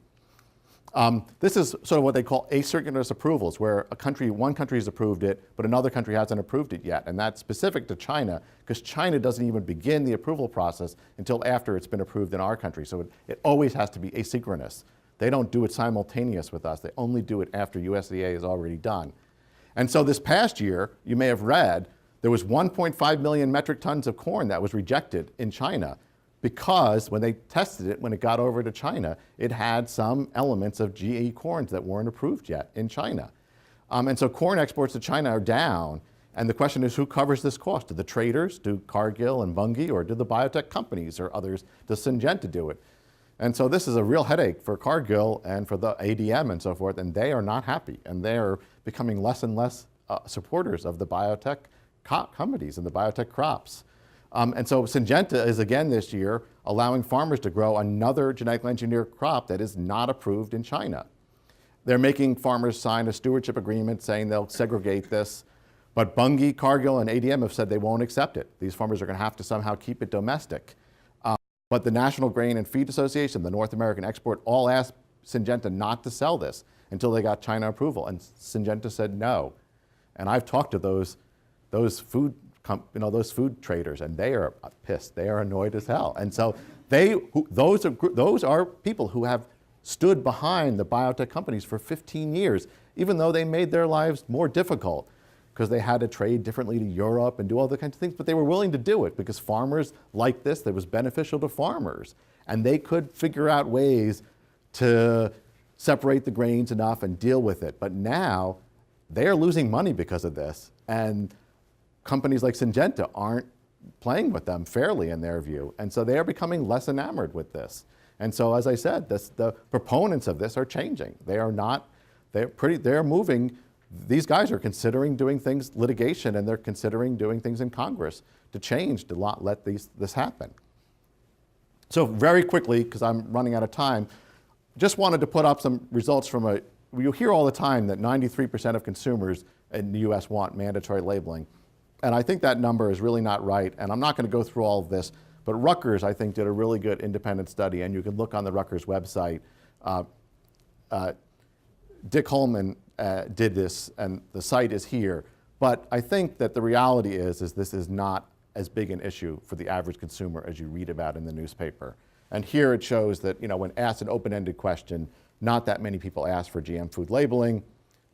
This is sort of what they call asynchronous approvals, where one country has approved it, but another country hasn't approved it yet. And that's specific to China, because China doesn't even begin the approval process until after it's been approved in our country. So it always has to be asynchronous. They don't do it simultaneous with us. They only do it after USDA is already done. And so this past year, you may have read, there was 1.5 million metric tons of corn that was rejected in China because when they tested it, when it got over to China, it had some elements of GE corns that weren't approved yet in China. And so corn exports to China are down. And the question is, who covers this cost? Do the traders, do Cargill and Bunge, or do the biotech companies or others, does Syngenta do it? And so this is a real headache for Cargill and for the ADM and so forth, and they are not happy. And they are becoming less and less supporters of the biotech companies and the biotech crops. And so Syngenta is again this year allowing farmers to grow another genetically engineered crop that is not approved in China. They're making farmers sign a stewardship agreement saying they'll segregate this, but Bunge, Cargill, and ADM have said they won't accept it. These farmers are going to have to somehow keep it domestic. But the National Grain and Feed Association, the North American Export, all asked Syngenta not to sell this until they got China approval, and Syngenta said no. And I've talked to those food traders, and they are pissed. They are annoyed as hell. And so those are people who have stood behind the biotech companies for 15 years, even though they made their lives more difficult because they had to trade differently to Europe and do all the kinds of things, but they were willing to do it because farmers liked this. That was beneficial to farmers, and they could figure out ways to separate the grains enough and deal with it. But now they are losing money because of this, and companies like Syngenta aren't playing with them fairly in their view, and so they are becoming less enamored with this. And so, as I said, the proponents of this are changing. They're moving. These guys are considering doing things, litigation, and they're considering doing things in Congress to change, to not let this happen. So very quickly, because I'm running out of time, just wanted to put up some results from you hear all the time that 93% of consumers in the US want mandatory labeling. And I think that number is really not right, and I'm not going to go through all of this, but Rutgers, I think, did a really good independent study, and you can look on the Rutgers website. Dick Holman did this, and the site is here. But I think that the reality is this is not as big an issue for the average consumer as you read about in the newspaper. And here it shows that, when asked an open-ended question, not that many people ask for GM food labeling.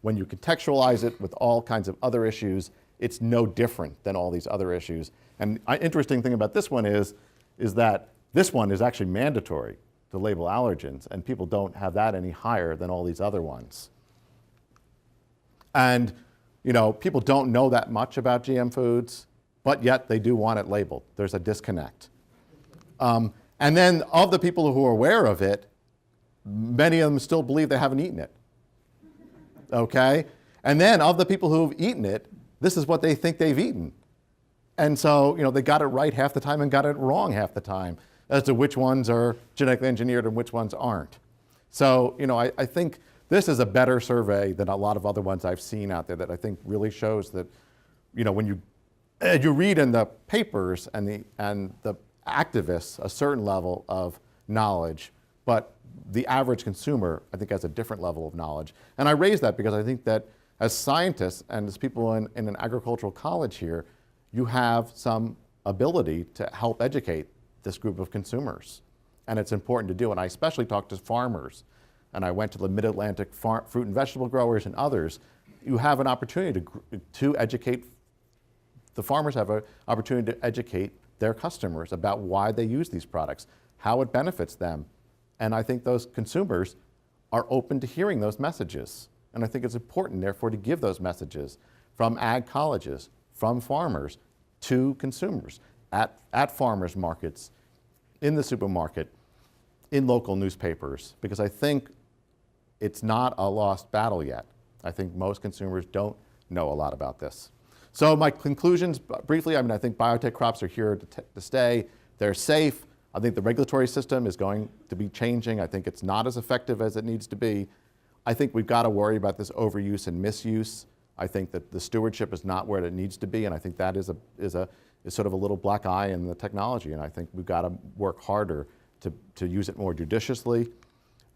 When you contextualize it with all kinds of other issues, it's no different than all these other issues. And interesting thing about this one is that this one is actually mandatory to label allergens, and people don't have that any higher than all these other ones. And people don't know that much about GM foods, but yet they do want it labeled. There's a disconnect. And then of the people who are aware of it, many of them still believe they haven't eaten it. Okay? And then of the people who've eaten it, this is what they think they've eaten. And so, they got it right half the time and got it wrong half the time as to which ones are genetically engineered and which ones aren't. So, I think this is a better survey than a lot of other ones I've seen out there that I think really shows that, when you you read in the papers and the activists a certain level of knowledge, but the average consumer, I think, has a different level of knowledge. And I raise that because I think that as scientists and as people in an agricultural college here, you have some ability to help educate this group of consumers. And it's important to do. And I especially talk to farmers. And I went to the Mid-Atlantic fruit and vegetable growers and others. You have an opportunity to educate, the farmers have an opportunity to educate their customers about why they use these products, how it benefits them. And I think those consumers are open to hearing those messages. And I think it's important, therefore, to give those messages from ag colleges, from farmers, to consumers, at farmers markets, in the supermarket, in local newspapers, because I think it's not a lost battle yet. I think most consumers don't know a lot about this. So my conclusions, briefly, I mean, I think biotech crops are here to stay. They're safe. I think the regulatory system is going to be changing. I think it's not as effective as it needs to be. I think we've got to worry about this overuse and misuse. I think that the stewardship is not where it needs to be, and I think that is sort of a little black eye in the technology, and I think we've got to work harder to use it more judiciously.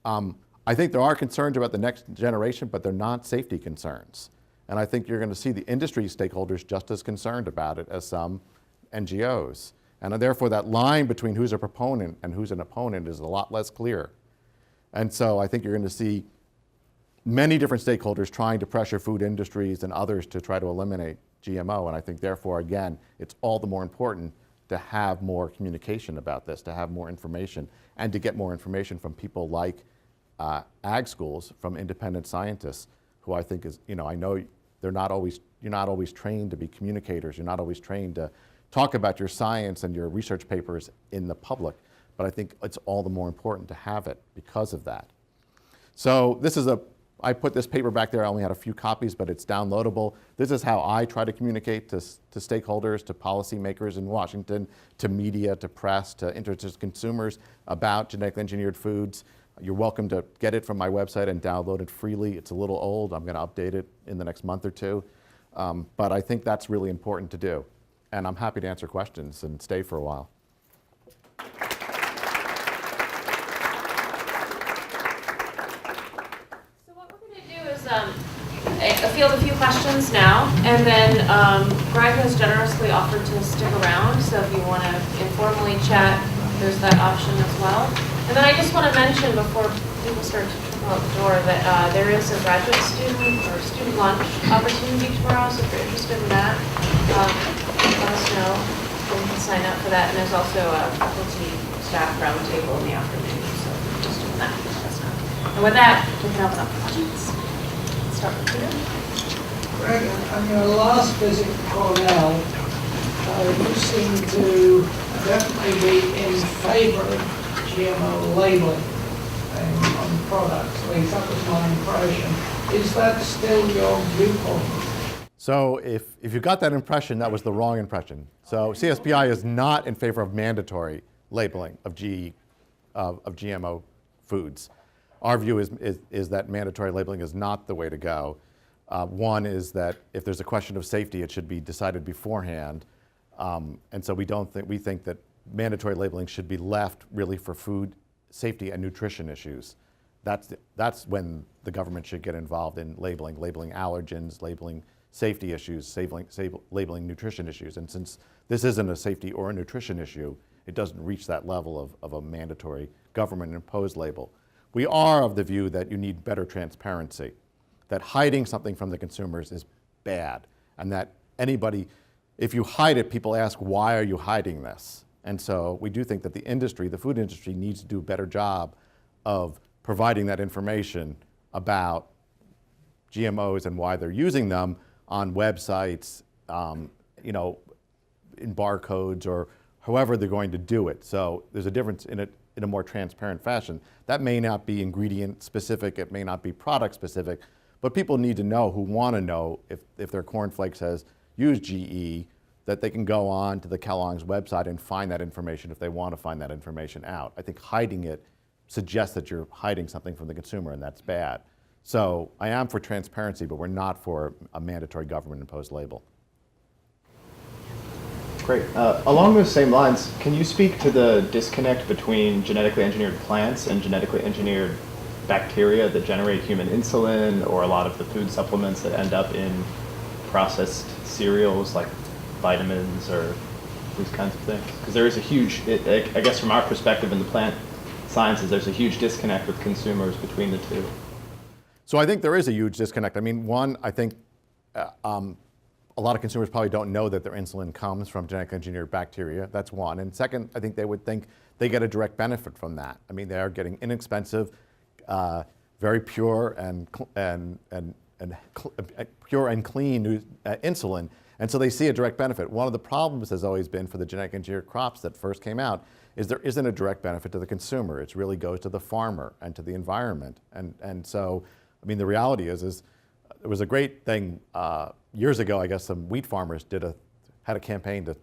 I think there are concerns about the next generation, but they're not safety concerns. And I think you're going to see the industry stakeholders just as concerned about it as some NGOs. And therefore, that line between who's a proponent and who's an opponent is a lot less clear. And so I think you're going to see many different stakeholders trying to pressure food industries and others to try to eliminate GMO. And I think, therefore, again, it's all the more important to have more communication about this, to have more information, and to get more information from people like ag schools, from independent scientists, who I think is, I know you're not always trained to be communicators. You're not always trained to talk about your science and your research papers in the public. But I think it's all the more important to have it because of that. So I put this paper back there. I only had a few copies, but it's downloadable. This is how I try to communicate to stakeholders, to policymakers in Washington, to media, to press, to interested consumers about genetically engineered foods. You're welcome to get it from my website and download it freely. It's a little old. I'm going to update it in the next month or two. But I think that's really important to do. And I'm happy to answer questions and stay for a while. So what we're going to do is field a few questions now, and then Greg has generously offered to stick around, so if you want to informally chat, there's that option as well. And then I just want to mention before people start to trickle out the door that there is a graduate student or student lunch opportunity tomorrow, so if you're interested in that, let us know. We can sign up for that. And there's also a faculty staff roundtable in the afternoon, so just doing that. Let us know. And with that, we can open up for questions. Let's start with Peter. Greg, on your last visit to Cornell, you seem to definitely be in favor of GMO labeling on products. At least that was my impression. Is that still your viewpoint? So if you got that impression, that was the wrong impression. So CSPI is not in favor of mandatory labeling of GMO foods. Our view is that mandatory labeling is not the way to go. One is that if there's a question of safety, it should be decided beforehand. And so we think that mandatory labeling should be left really for food safety and nutrition issues. That's when the government should get involved in labeling allergens, labeling safety issues, labeling nutrition issues. And since this isn't a safety or a nutrition issue, it doesn't reach that level of a mandatory government-imposed label. We are of the view that you need better transparency, that hiding something from the consumers is bad, and that if you hide it, people ask, why are you hiding this? And so we do think that the food industry needs to do a better job of providing that information about GMOs and why they're using them on websites, in barcodes, or however they're going to do it. So there's a difference in it in a more transparent fashion. That may not be ingredient specific, it may not be product specific, but people need to know, who want to know, if their cornflake says use GE, that they can go on to the Kellogg's website and find that information if they want to find that information out. I think hiding it suggests that you're hiding something from the consumer, and that's bad. So I am for transparency, but we're not for a mandatory government-imposed label. Great. Along those same lines, can you speak to the disconnect between genetically engineered plants and genetically engineered bacteria that generate human insulin, or a lot of the food supplements that end up in processed cereals like vitamins or these kinds of things? Because there is a huge, I guess from our perspective in the plant sciences, there's a huge disconnect with consumers between the two. So I think there is a huge disconnect. I mean, one, I think a lot of consumers probably don't know that their insulin comes from genetically engineered bacteria. That's one. And second, I think they would think they get a direct benefit from that. I mean, they are getting inexpensive, very pure and pure and clean insulin, and so they see a direct benefit. One of the problems has always been for the genetic engineered crops that first came out is there isn't a direct benefit to the consumer. It really goes to the farmer and to the environment. And so, I mean, the reality is it was a great thing years ago. I guess some wheat farmers had a campaign to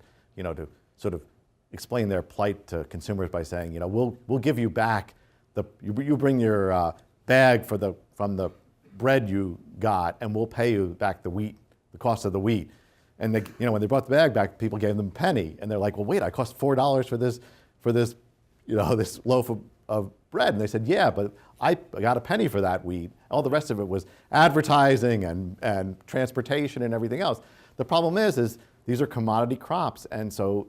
sort of explain their plight to consumers by saying, we'll give you back you bring your bag from the bread you got, and we'll pay you back the cost of the wheat. And when they brought the bag back, people gave them a penny, and they're like, well, wait, I cost $4 for this this loaf of bread. And they said, yeah, but I got a penny for that wheat. All the rest of it was advertising and transportation and everything else. The problem is these are commodity crops, and so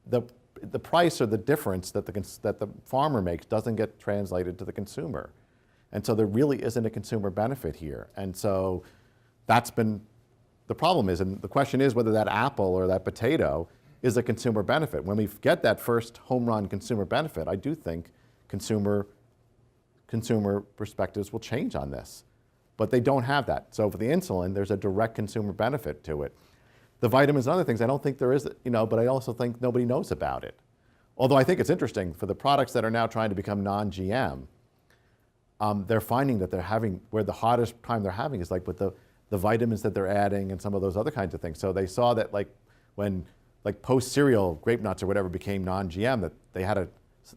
the price or the difference that the farmer makes doesn't get translated to the consumer. And so there really isn't a consumer benefit here. And so that's been the problem is, and the question is whether that apple or that potato is a consumer benefit. When we get that first home run consumer benefit, I do think consumer perspectives will change on this. But they don't have that. So for the insulin, there's a direct consumer benefit to it. The vitamins and other things, I don't think there is, but I also think nobody knows about it. Although I think it's interesting, for the products that are now trying to become non-GM, they're finding that where the hottest time they're having is like with the vitamins that they're adding and some of those other kinds of things. So they saw that when post-cereal grape nuts or whatever became non-GM, that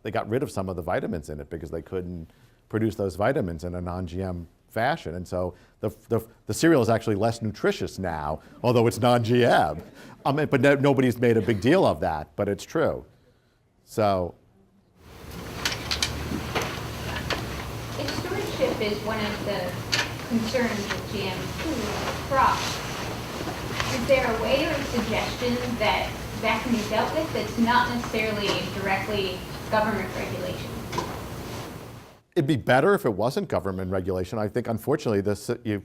they got rid of some of the vitamins in it because they couldn't produce those vitamins in a non-GM fashion. And so the cereal is actually less nutritious now, although it's non-GM. But nobody's made a big deal of that, but it's true. So. If stewardship is one of the concerns with GM food crops, is there a way or a suggestion that can be dealt with that's not necessarily directly government regulation? It'd be better if it wasn't government regulation. I think, unfortunately, they've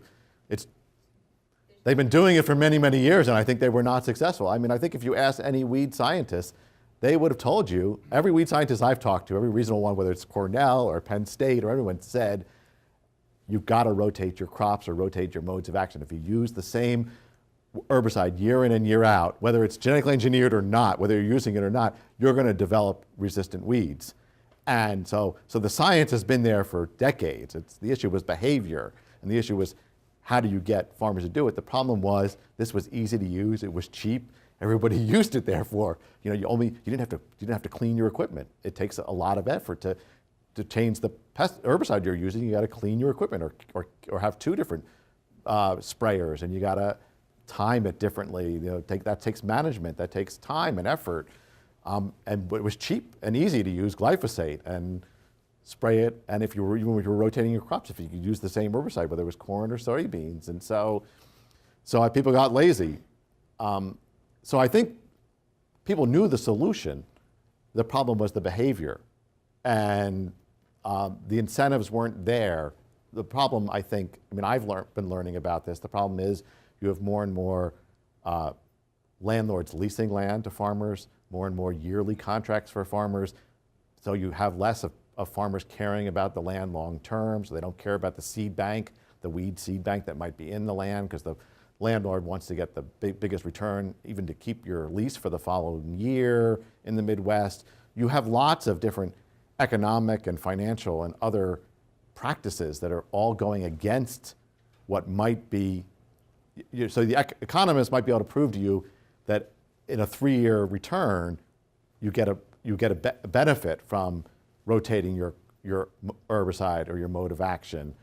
been doing it for many, many years, and I think they were not successful. I mean, I think if you ask any weed scientist, they would have told you, every weed scientist I've talked to, every reasonable one, whether it's Cornell or Penn State or everyone, said, you've got to rotate your crops or rotate your modes of action. If you use the same herbicide year in and year out, whether it's genetically engineered or not, whether you're using it or not, you're going to develop resistant weeds. And so the science has been there for decades. The issue was behavior, and the issue was how do you get farmers to do it? The problem was this was easy to use, it was cheap, everybody used it. Therefore, you didn't have to clean your equipment. It takes a lot of effort to change the herbicide you're using. You got to clean your equipment or have two different sprayers, and you got to time it differently. That takes management, that takes time and effort. But it was cheap and easy to use glyphosate and spray it. And if even when you were rotating your crops, if you could use the same herbicide, whether it was corn or soybeans. And so people got lazy. So I think people knew the solution. The problem was the behavior. And the incentives weren't there. The problem, I've been learning about this. The problem is you have more and more landlords leasing land to farmers, more and more yearly contracts for farmers. So you have less of farmers caring about the land long term, so they don't care about the seed bank, the weed seed bank that might be in the land, because the landlord wants to get the biggest return, even to keep your lease for the following year in the Midwest. You have lots of different economic and financial and other practices that are all going against what might be. So the economists might be able to prove to you that in a 3-year return, you get a benefit from rotating your herbicide or your mode of action.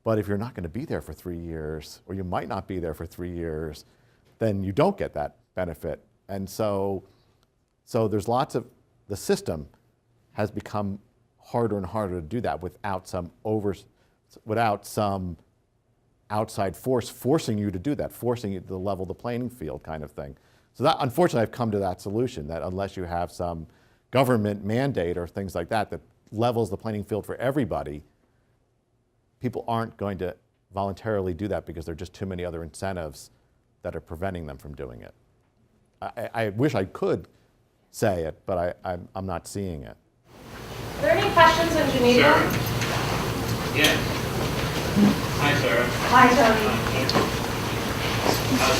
But if you're not going to be there for 3 years, or you might not be there for 3 years, then you don't get that benefit. And so So there's lots of, the system has become harder and harder to do that without some outside force forcing you to do that, forcing you to level the playing field kind of thing. So that, unfortunately, I've come to that solution, that unless you have some government mandate or things like that that levels the playing field for everybody, people aren't going to voluntarily do that because there are just too many other incentives that are preventing them from doing it. I wish I could say it, but I'm not seeing it. Are there any questions in Geneva? Sarah? Yes. Hi, Sarah. Hi, Tony.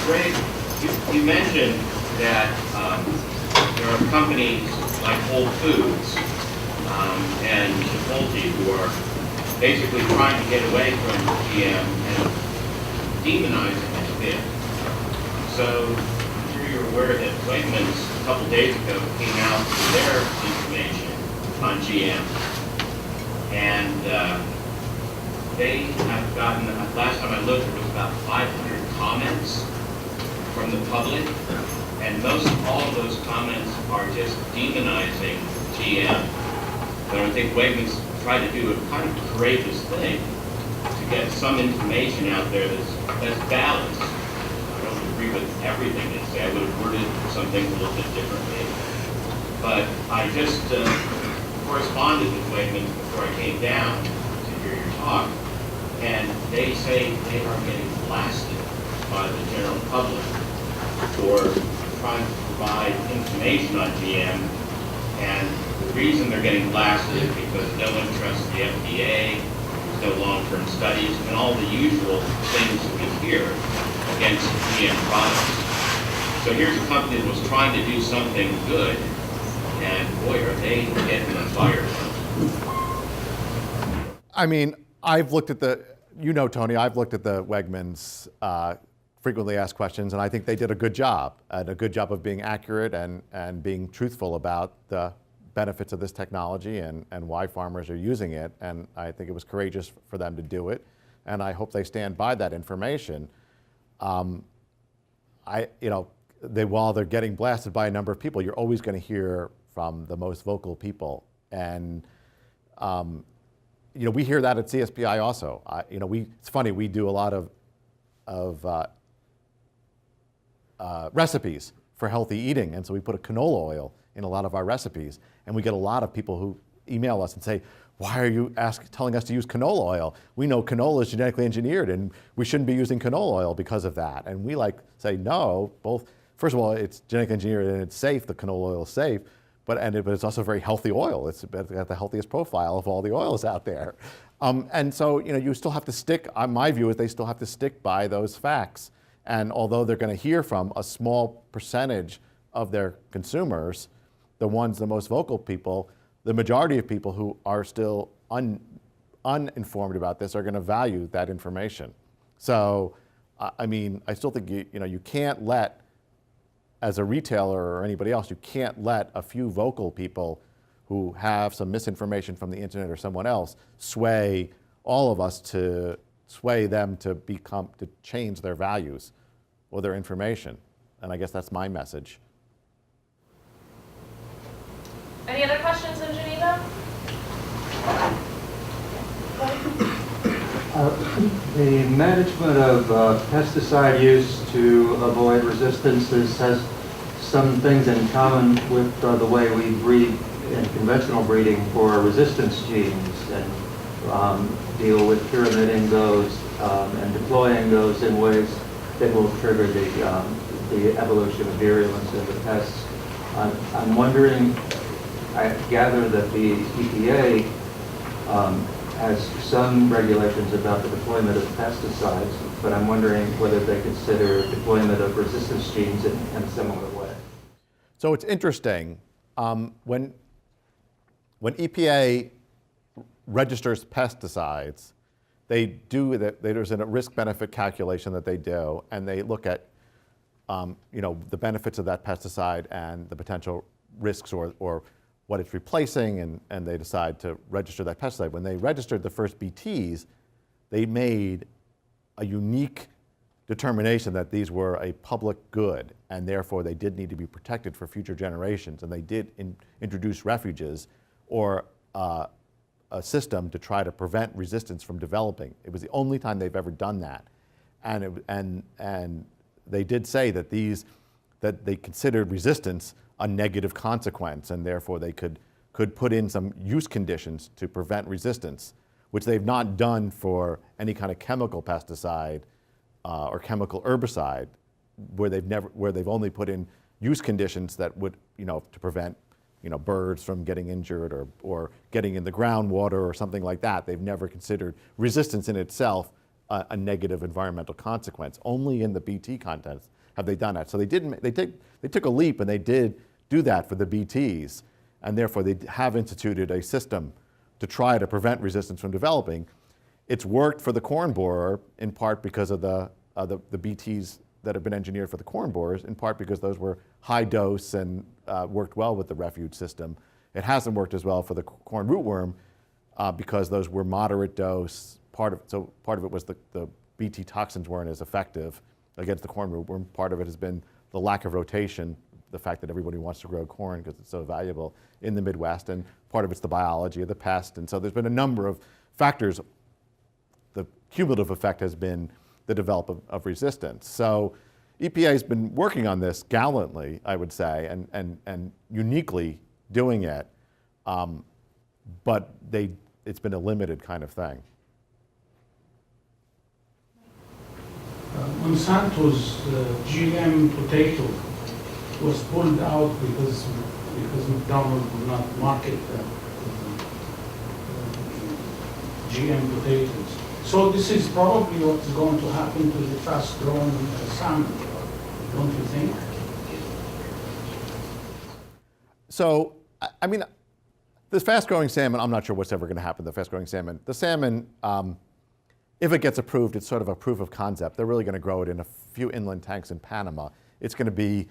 Greg, you mentioned that there are companies like Whole Foods and Chipotle who are basically trying to get away from GM and demonizing it a bit. So I'm sure you're aware that Wegmans a couple days ago came out with their information on GM. And they have gotten, last time I looked, there was about 500 comments from the public, and most all of those comments are just demonizing GM. But I think Wegmans tried to do a kind of courageous thing to get some information out there that's balanced. I don't agree with everything they say. I would have worded some things a little bit differently. But I just corresponded with Wegmans before I came down to hear your talk, and they say they are getting blasted by the general public for trying to provide information on GM, and the reason they're getting blasted is because no one trusts the FDA, there's no long-term studies, and all the usual things that we hear against GM products. So here's a company that was trying to do something good, and boy, are they getting on fire. I mean, I've looked at the, Tony, I've looked at the Wegmans frequently asked questions, and I think they did a good job, and a good job of being accurate and being truthful about the benefits of this technology and why farmers are using it. And I think it was courageous for them to do it, and I hope they stand by that information. While they're getting blasted by a number of people, you're always going to hear from the most vocal people. And we hear that at CSPI also. It's funny, we do a lot of recipes for healthy eating, and so we put a canola oil in a lot of our recipes, and we get a lot of people who email us and say, why are you telling us to use canola oil? We know canola is genetically engineered, and we shouldn't be using canola oil because of that. And we say, no, first of all, it's genetically engineered and it's safe, the canola oil is safe, but it's also a very healthy oil. It's got the healthiest profile of all the oils out there. And so, you still have to stick, my view is they still have to stick by those facts. And although they're going to hear from a small percentage of their consumers, the most vocal people, the majority of people who are still uninformed about this are going to value that information. So, I still think you can't let, as a retailer or anybody else, you can't let a few vocal people who have some misinformation from the internet or someone else sway all of us to sway them to change their values or their information. And I guess that's my message. Any other questions in Geneva? The management of pesticide use to avoid resistances has some things in common with the way we breed in conventional breeding for resistance genes and deal with pyramiding those and deploying those in ways that will trigger the evolution of virulence in the pests. I'm wondering, I gather that the EPA has some regulations about the deployment of pesticides, but I'm wondering whether they consider deployment of resistance genes in a similar way. So it's interesting. When EPA registers pesticides, there's a risk-benefit calculation that they do, and they look at the benefits of that pesticide and the potential risks or what it's replacing, and they decide to register that pesticide. When they registered the first BTs, they made a unique determination that these were a public good, and therefore they did need to be protected for future generations, and they did introduce refuges or a system to try to prevent resistance from developing. It was the only time they've ever done that. And they did say that they considered resistance a negative consequence, and therefore they could put in some use conditions to prevent resistance, which they've not done for any kind of chemical pesticide or chemical herbicide, where they've only put in use conditions that would, to prevent, birds from getting injured or getting in the groundwater or something like that. They've never considered resistance in itself a negative environmental consequence. Only in the BT context have they done that. So they took a leap, and they did do that for the BTs, and therefore they have instituted a system to try to prevent resistance from developing. It's worked for the corn borer in part because of the BTs that have been engineered for the corn borers, in part because those were high dose and worked well with the refuge system. It hasn't worked as well for the corn rootworm because those were moderate dose. Part of it was the BT toxins weren't as effective against the corn rootworm. Part of it has been the lack of rotation, the fact that everybody wants to grow corn because it's so valuable in the Midwest, and part of it's the biology of the pest. And so there's been a number of factors. The cumulative effect has been the development of resistance. So EPA has been working on this gallantly, I would say, and uniquely doing it, but it's been a limited kind of thing. Monsanto's GM potato was pulled out because McDonald's would not market GM potatoes. So this is probably what's going to happen to the fast-growing salmon, don't you think? So, I mean, this fast-growing salmon, I'm not sure what's ever going to happen to the fast-growing salmon. The salmon, if it gets approved, it's sort of a proof of concept. They're really going to grow it in a few inland tanks in Panama. It's going to be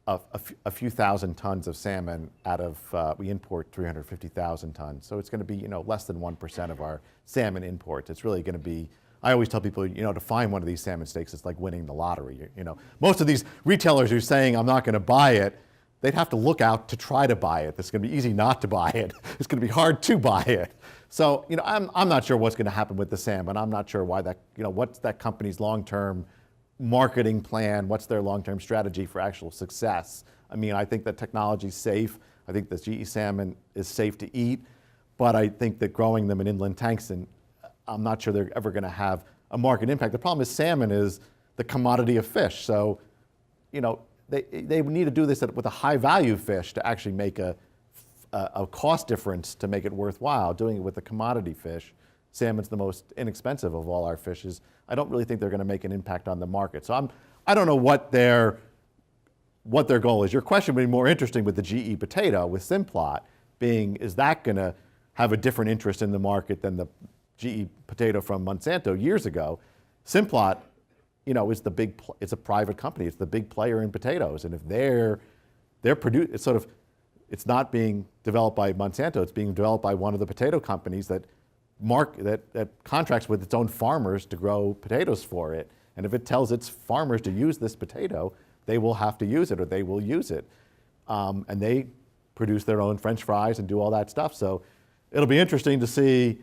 a few thousand tons of salmon out of, we import 350,000 tons. So it's going to be, less than 1% of our salmon imports. It's really going to be, I always tell people, to find one of these salmon steaks is like winning the lottery. Most of these retailers who are saying, I'm not going to buy it, they'd have to look out to try to buy it. It's going to be easy not to buy it. It's going to be hard to buy it. So, I'm not sure what's going to happen with the salmon. I'm not sure why that, what's that company's long-term marketing plan, what's their long-term strategy for actual success. I mean, I think that technology's safe. I think the GE salmon is safe to eat, but I think that growing them in inland tanks, and I'm not sure they're ever going to have a market impact. The problem is salmon is the commodity of fish. So, they need to do this with a high-value fish to actually make a cost difference to make it worthwhile. Doing it with a commodity fish, salmon's the most inexpensive of all our fishes. I don't really think they're going to make an impact on the market. So I don't know what their goal is. Your question would be more interesting with the GE potato, with Simplot being, is that going to have a different interest in the market than the GE potato from Monsanto years ago? Simplot, is it's a private company. It's the big player in potatoes, and if they're it's not being developed by Monsanto. It's being developed by one of the potato companies that contracts with its own farmers to grow potatoes for it. And if it tells its farmers to use this potato, they will have to use it, or they will use it. And they produce their own French fries and do all that stuff. So it'll be interesting to see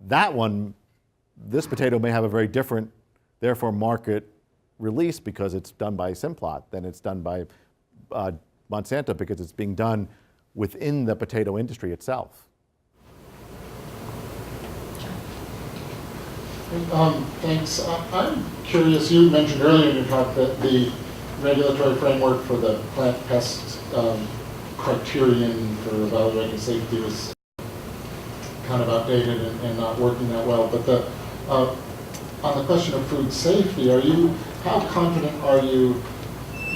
that one. This potato may have a very different, therefore, market release because it's done by Simplot than it's done by Monsanto, because it's being done within the potato industry itself. Thanks. I'm curious, you mentioned earlier in your talk that the regulatory framework for the plant pest criterion for evaluating safety was kind of outdated and not working that well. But on the question of food safety, how confident are you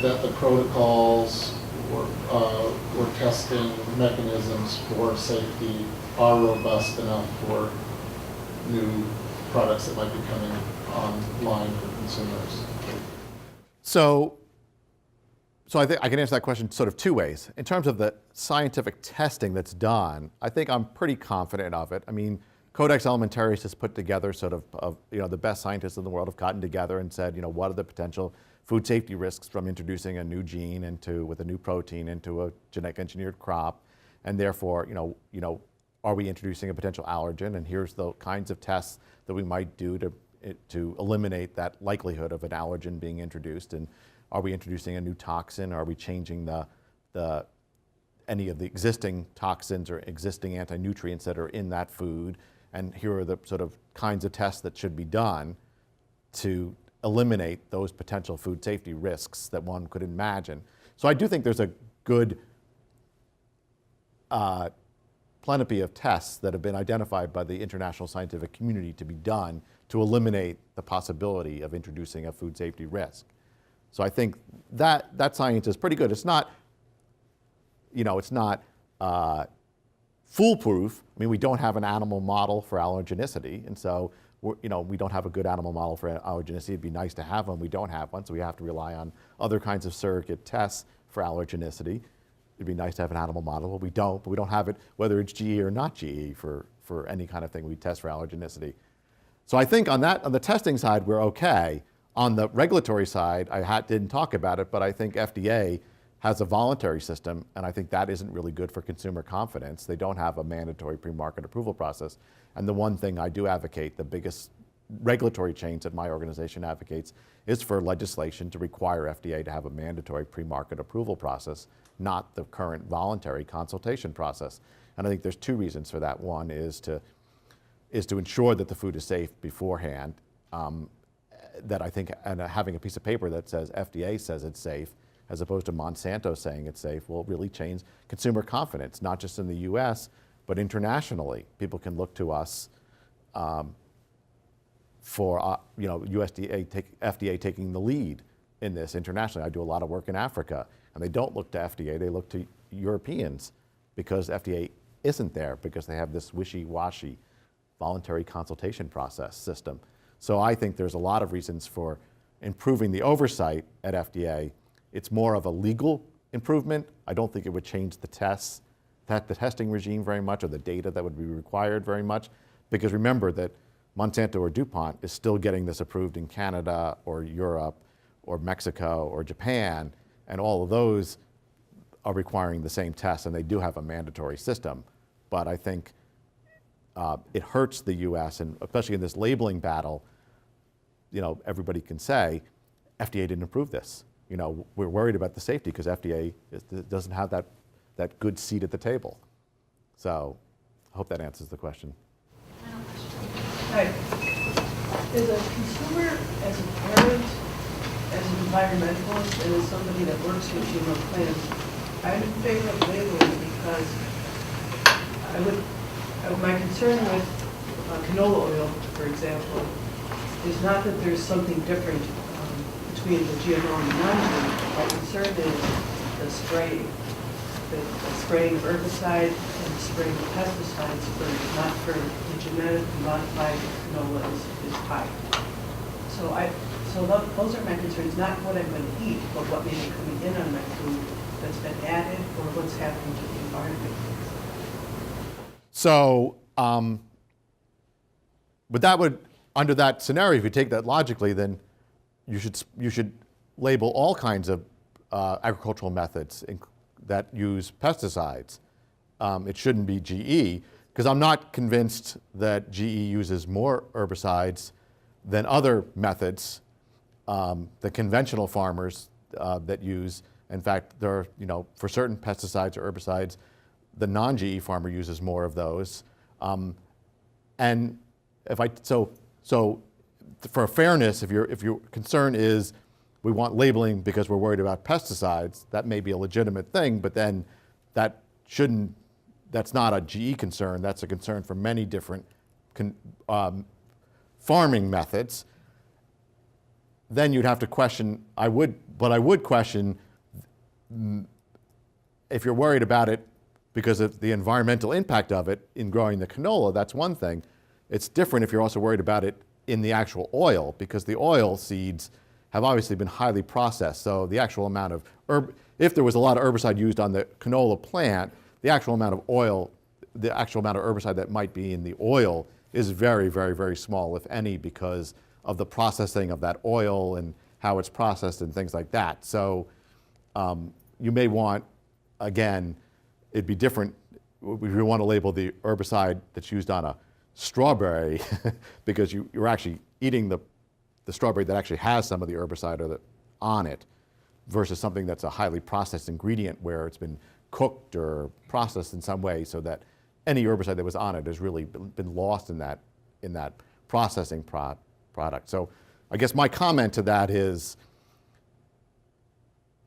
that the protocols or testing mechanisms for safety are robust enough for new products that might be coming online for consumers? So I think I can answer that question sort of two ways. In terms of the scientific testing that's done, I think I'm pretty confident of it. I mean, Codex Alimentarius has put together sort of the best scientists in the world have gotten together and said, what are the potential food safety risks from introducing a new gene with a new protein into a genetic engineered crop, and therefore, are we introducing a potential allergen? And here's the kinds of tests that we might do to eliminate that likelihood of an allergen being introduced. And are we introducing a new toxin? Are we changing any of the existing toxins or existing anti-nutrients that are in that food? And here are the sort of kinds of tests that should be done to eliminate those potential food safety risks that one could imagine. So I do think there's a good plenty of tests that have been identified by the international scientific community to be done to eliminate the possibility of introducing a food safety risk. So I think that science is pretty good. It's not, it's not foolproof. I mean, we don't have an animal model for allergenicity, and so we don't have a good animal model for allergenicity. It'd be nice to have one. We don't have one, so we have to rely on other kinds of surrogate tests for allergenicity. It'd be nice to have an animal model, but we don't have it, whether it's GE or not GE, for any kind of thing we test for allergenicity. So I think on the testing side, we're okay. On the regulatory side, didn't talk about it, but I think FDA has a voluntary system, and I think that isn't really good for consumer confidence. They don't have a mandatory pre-market approval process. And the one thing I do advocate, the biggest regulatory change that my organization advocates, is for legislation to require FDA to have a mandatory pre-market approval process, not the current voluntary consultation process. And I think there's two reasons for that. One is to ensure that the food is safe beforehand, that I think, and having a piece of paper that says FDA says it's safe, as opposed to Monsanto saying it's safe, will really change consumer confidence, not just in the US, but internationally. People can look to us for FDA taking the lead in this internationally. I do a lot of work in Africa, and they don't look to FDA, they look to Europeans, because FDA isn't there, because they have this wishy-washy voluntary consultation process system. So I think there's a lot of reasons for improving the oversight at FDA. It's more of a legal improvement. I don't think it would change the testing regime very much, or the data that would be required very much, because remember that Monsanto or DuPont is still getting this approved in Canada or Europe or Mexico or Japan, and all of those are requiring the same tests, and they do have a mandatory system. But I think it hurts the US, and especially in this labeling battle, everybody can say, FDA didn't approve this. We're worried about the safety because FDA doesn't have that good seat at the table. So I hope that answers the question. Hi. As a consumer, as a parent, as an environmentalist, and as somebody that works with GMO plants, I'm in favor of labeling because my concern with canola oil, for example, is not that there's something different between the GMO and the non-GMO. My concern is the spraying. The spraying of herbicide and the spraying of pesticides not for the genetically modified canola is high. So those are my concerns, not what I'm going to eat, but what may be coming in on my food that's been added or what's happening to the environment. So, under that scenario, if you take that logically, then you should label all kinds of agricultural methods that use pesticides. It shouldn't be GE, because I'm not convinced that GE uses more herbicides than other methods the conventional farmers that use. In fact, there are, for certain pesticides or herbicides, the non-GE farmer uses more of those. And so for fairness, if your concern is we want labeling because we're worried about pesticides, that may be a legitimate thing, but then that's not a GE concern, that's a concern for many different farming methods. Then you'd have to question, I would question, if you're worried about it because of the environmental impact of it in growing the canola, that's one thing. It's different if you're also worried about it in the actual oil, because the oil seeds have obviously been highly processed. So the actual amount of if there was a lot of herbicide used on the canola plant, the actual amount of herbicide that might be in the oil is very, very, very small, if any, because of the processing of that oil and how it's processed and things like that. So you may want, again, it'd be different if you want to label the herbicide that's used on a strawberry because you're actually eating the strawberry that actually has some of the herbicide on it versus something that's a highly processed ingredient where it's been cooked or processed in some way so that any herbicide that was on it has really been lost in that processing product. So I guess my comment to that is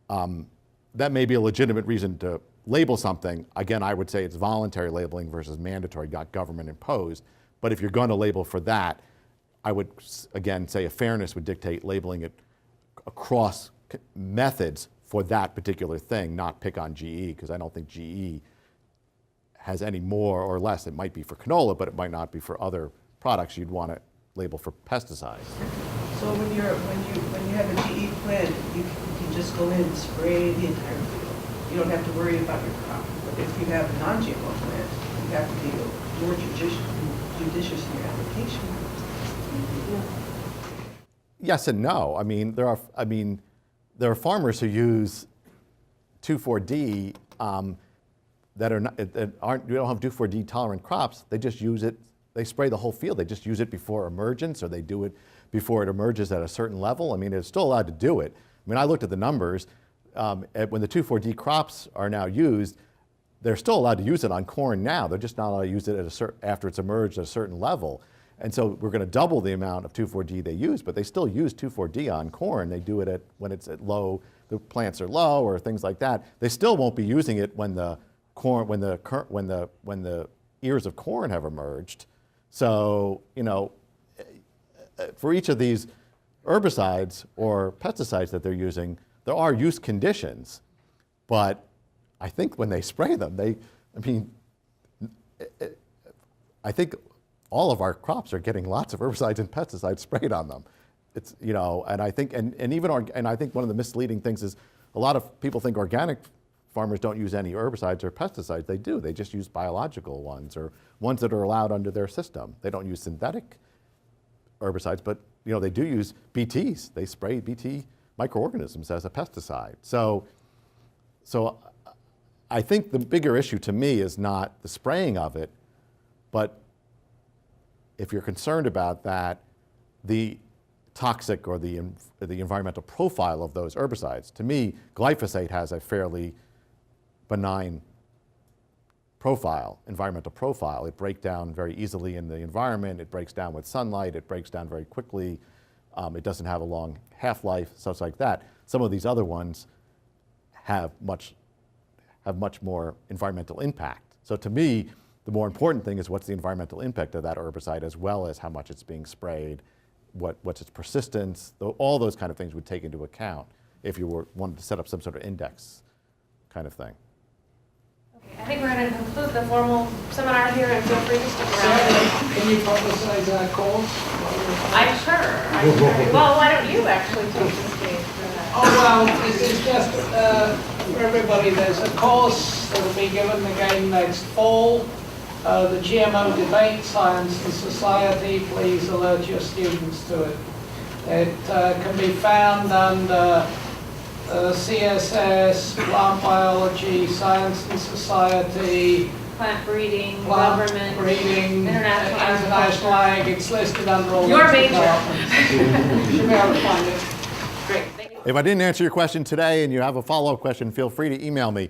that may be a legitimate reason to label something. Again, I would say it's voluntary labeling versus mandatory, not government imposed. But if you're going to label for that, I would, again, say a fairness would dictate labeling it across methods for that particular thing, not pick on GE, because I don't think GE has any more or less. It might be for canola, but it might not be for other products you'd want to label for pesticides. So when you have a GE plant, you can just go in and spray the entire field. You don't have to worry about your crop. But if you have a non-GMO plant, you have to be more judicious in your application. Yes and no. I mean, there are farmers who use 2,4-D that aren't. You don't have 2,4-D tolerant crops. They just use it. They spray the whole field. They just use it before emergence, or they do it before it emerges at a certain level. I mean, they're still allowed to do it. I mean, I looked at the numbers. When the 2,4-D crops are now used, they're still allowed to use it on corn now. They're just not allowed to use it after it's emerged at a certain level. And so we're going to double the amount of 2,4-D they use, but they still use 2,4-D on corn. They do it when it's at low, the plants are low, or things like that. They still won't be using it when the ears of corn have emerged. So, you know, for each of these herbicides or pesticides that they're using, there are use conditions, but I think when they spray them, I think all of our crops are getting lots of herbicides and pesticides sprayed on them. It's, you know, and I think, and I think one of the misleading things is a lot of people think organic farmers don't use any herbicides or pesticides. They do. They just use biological ones or ones that are allowed under their system. They don't use synthetic herbicides, but you know, they do use BTs. They spray BT microorganisms as a pesticide. So I think the bigger issue to me is not the spraying of it, but if you're concerned about that, the toxic or the environmental profile of those herbicides. To me, glyphosate has a fairly benign profile, environmental profile. It breaks down very easily in the environment. It breaks down with sunlight. It breaks down very quickly. It doesn't have a long half-life, stuff like that. Some of these other ones have much more environmental impact. So to me, the more important thing is what's the environmental impact of that herbicide, as well as how much it's being sprayed, what's its persistence. All those kind of things would take into account if you wanted to set up some sort of index kind of thing. Okay, I think we're going to conclude the formal seminar here, and feel free to stick around. Can you publicize our course? I'm sure. Well, why don't you actually take the stage for that? Oh, well, this is just for everybody. There's a course that will be given again next fall. The GMO Debate, Science and Society. Please alert your students to it. It can be found under CSS, Plant Biology, Science and Society, Plant breeding, Plant government, breeding, international ag. It's listed under all Your these major. departments. You should be able to find it. Great, thank you. If I didn't answer your question today and you have a follow-up question, feel free to email me.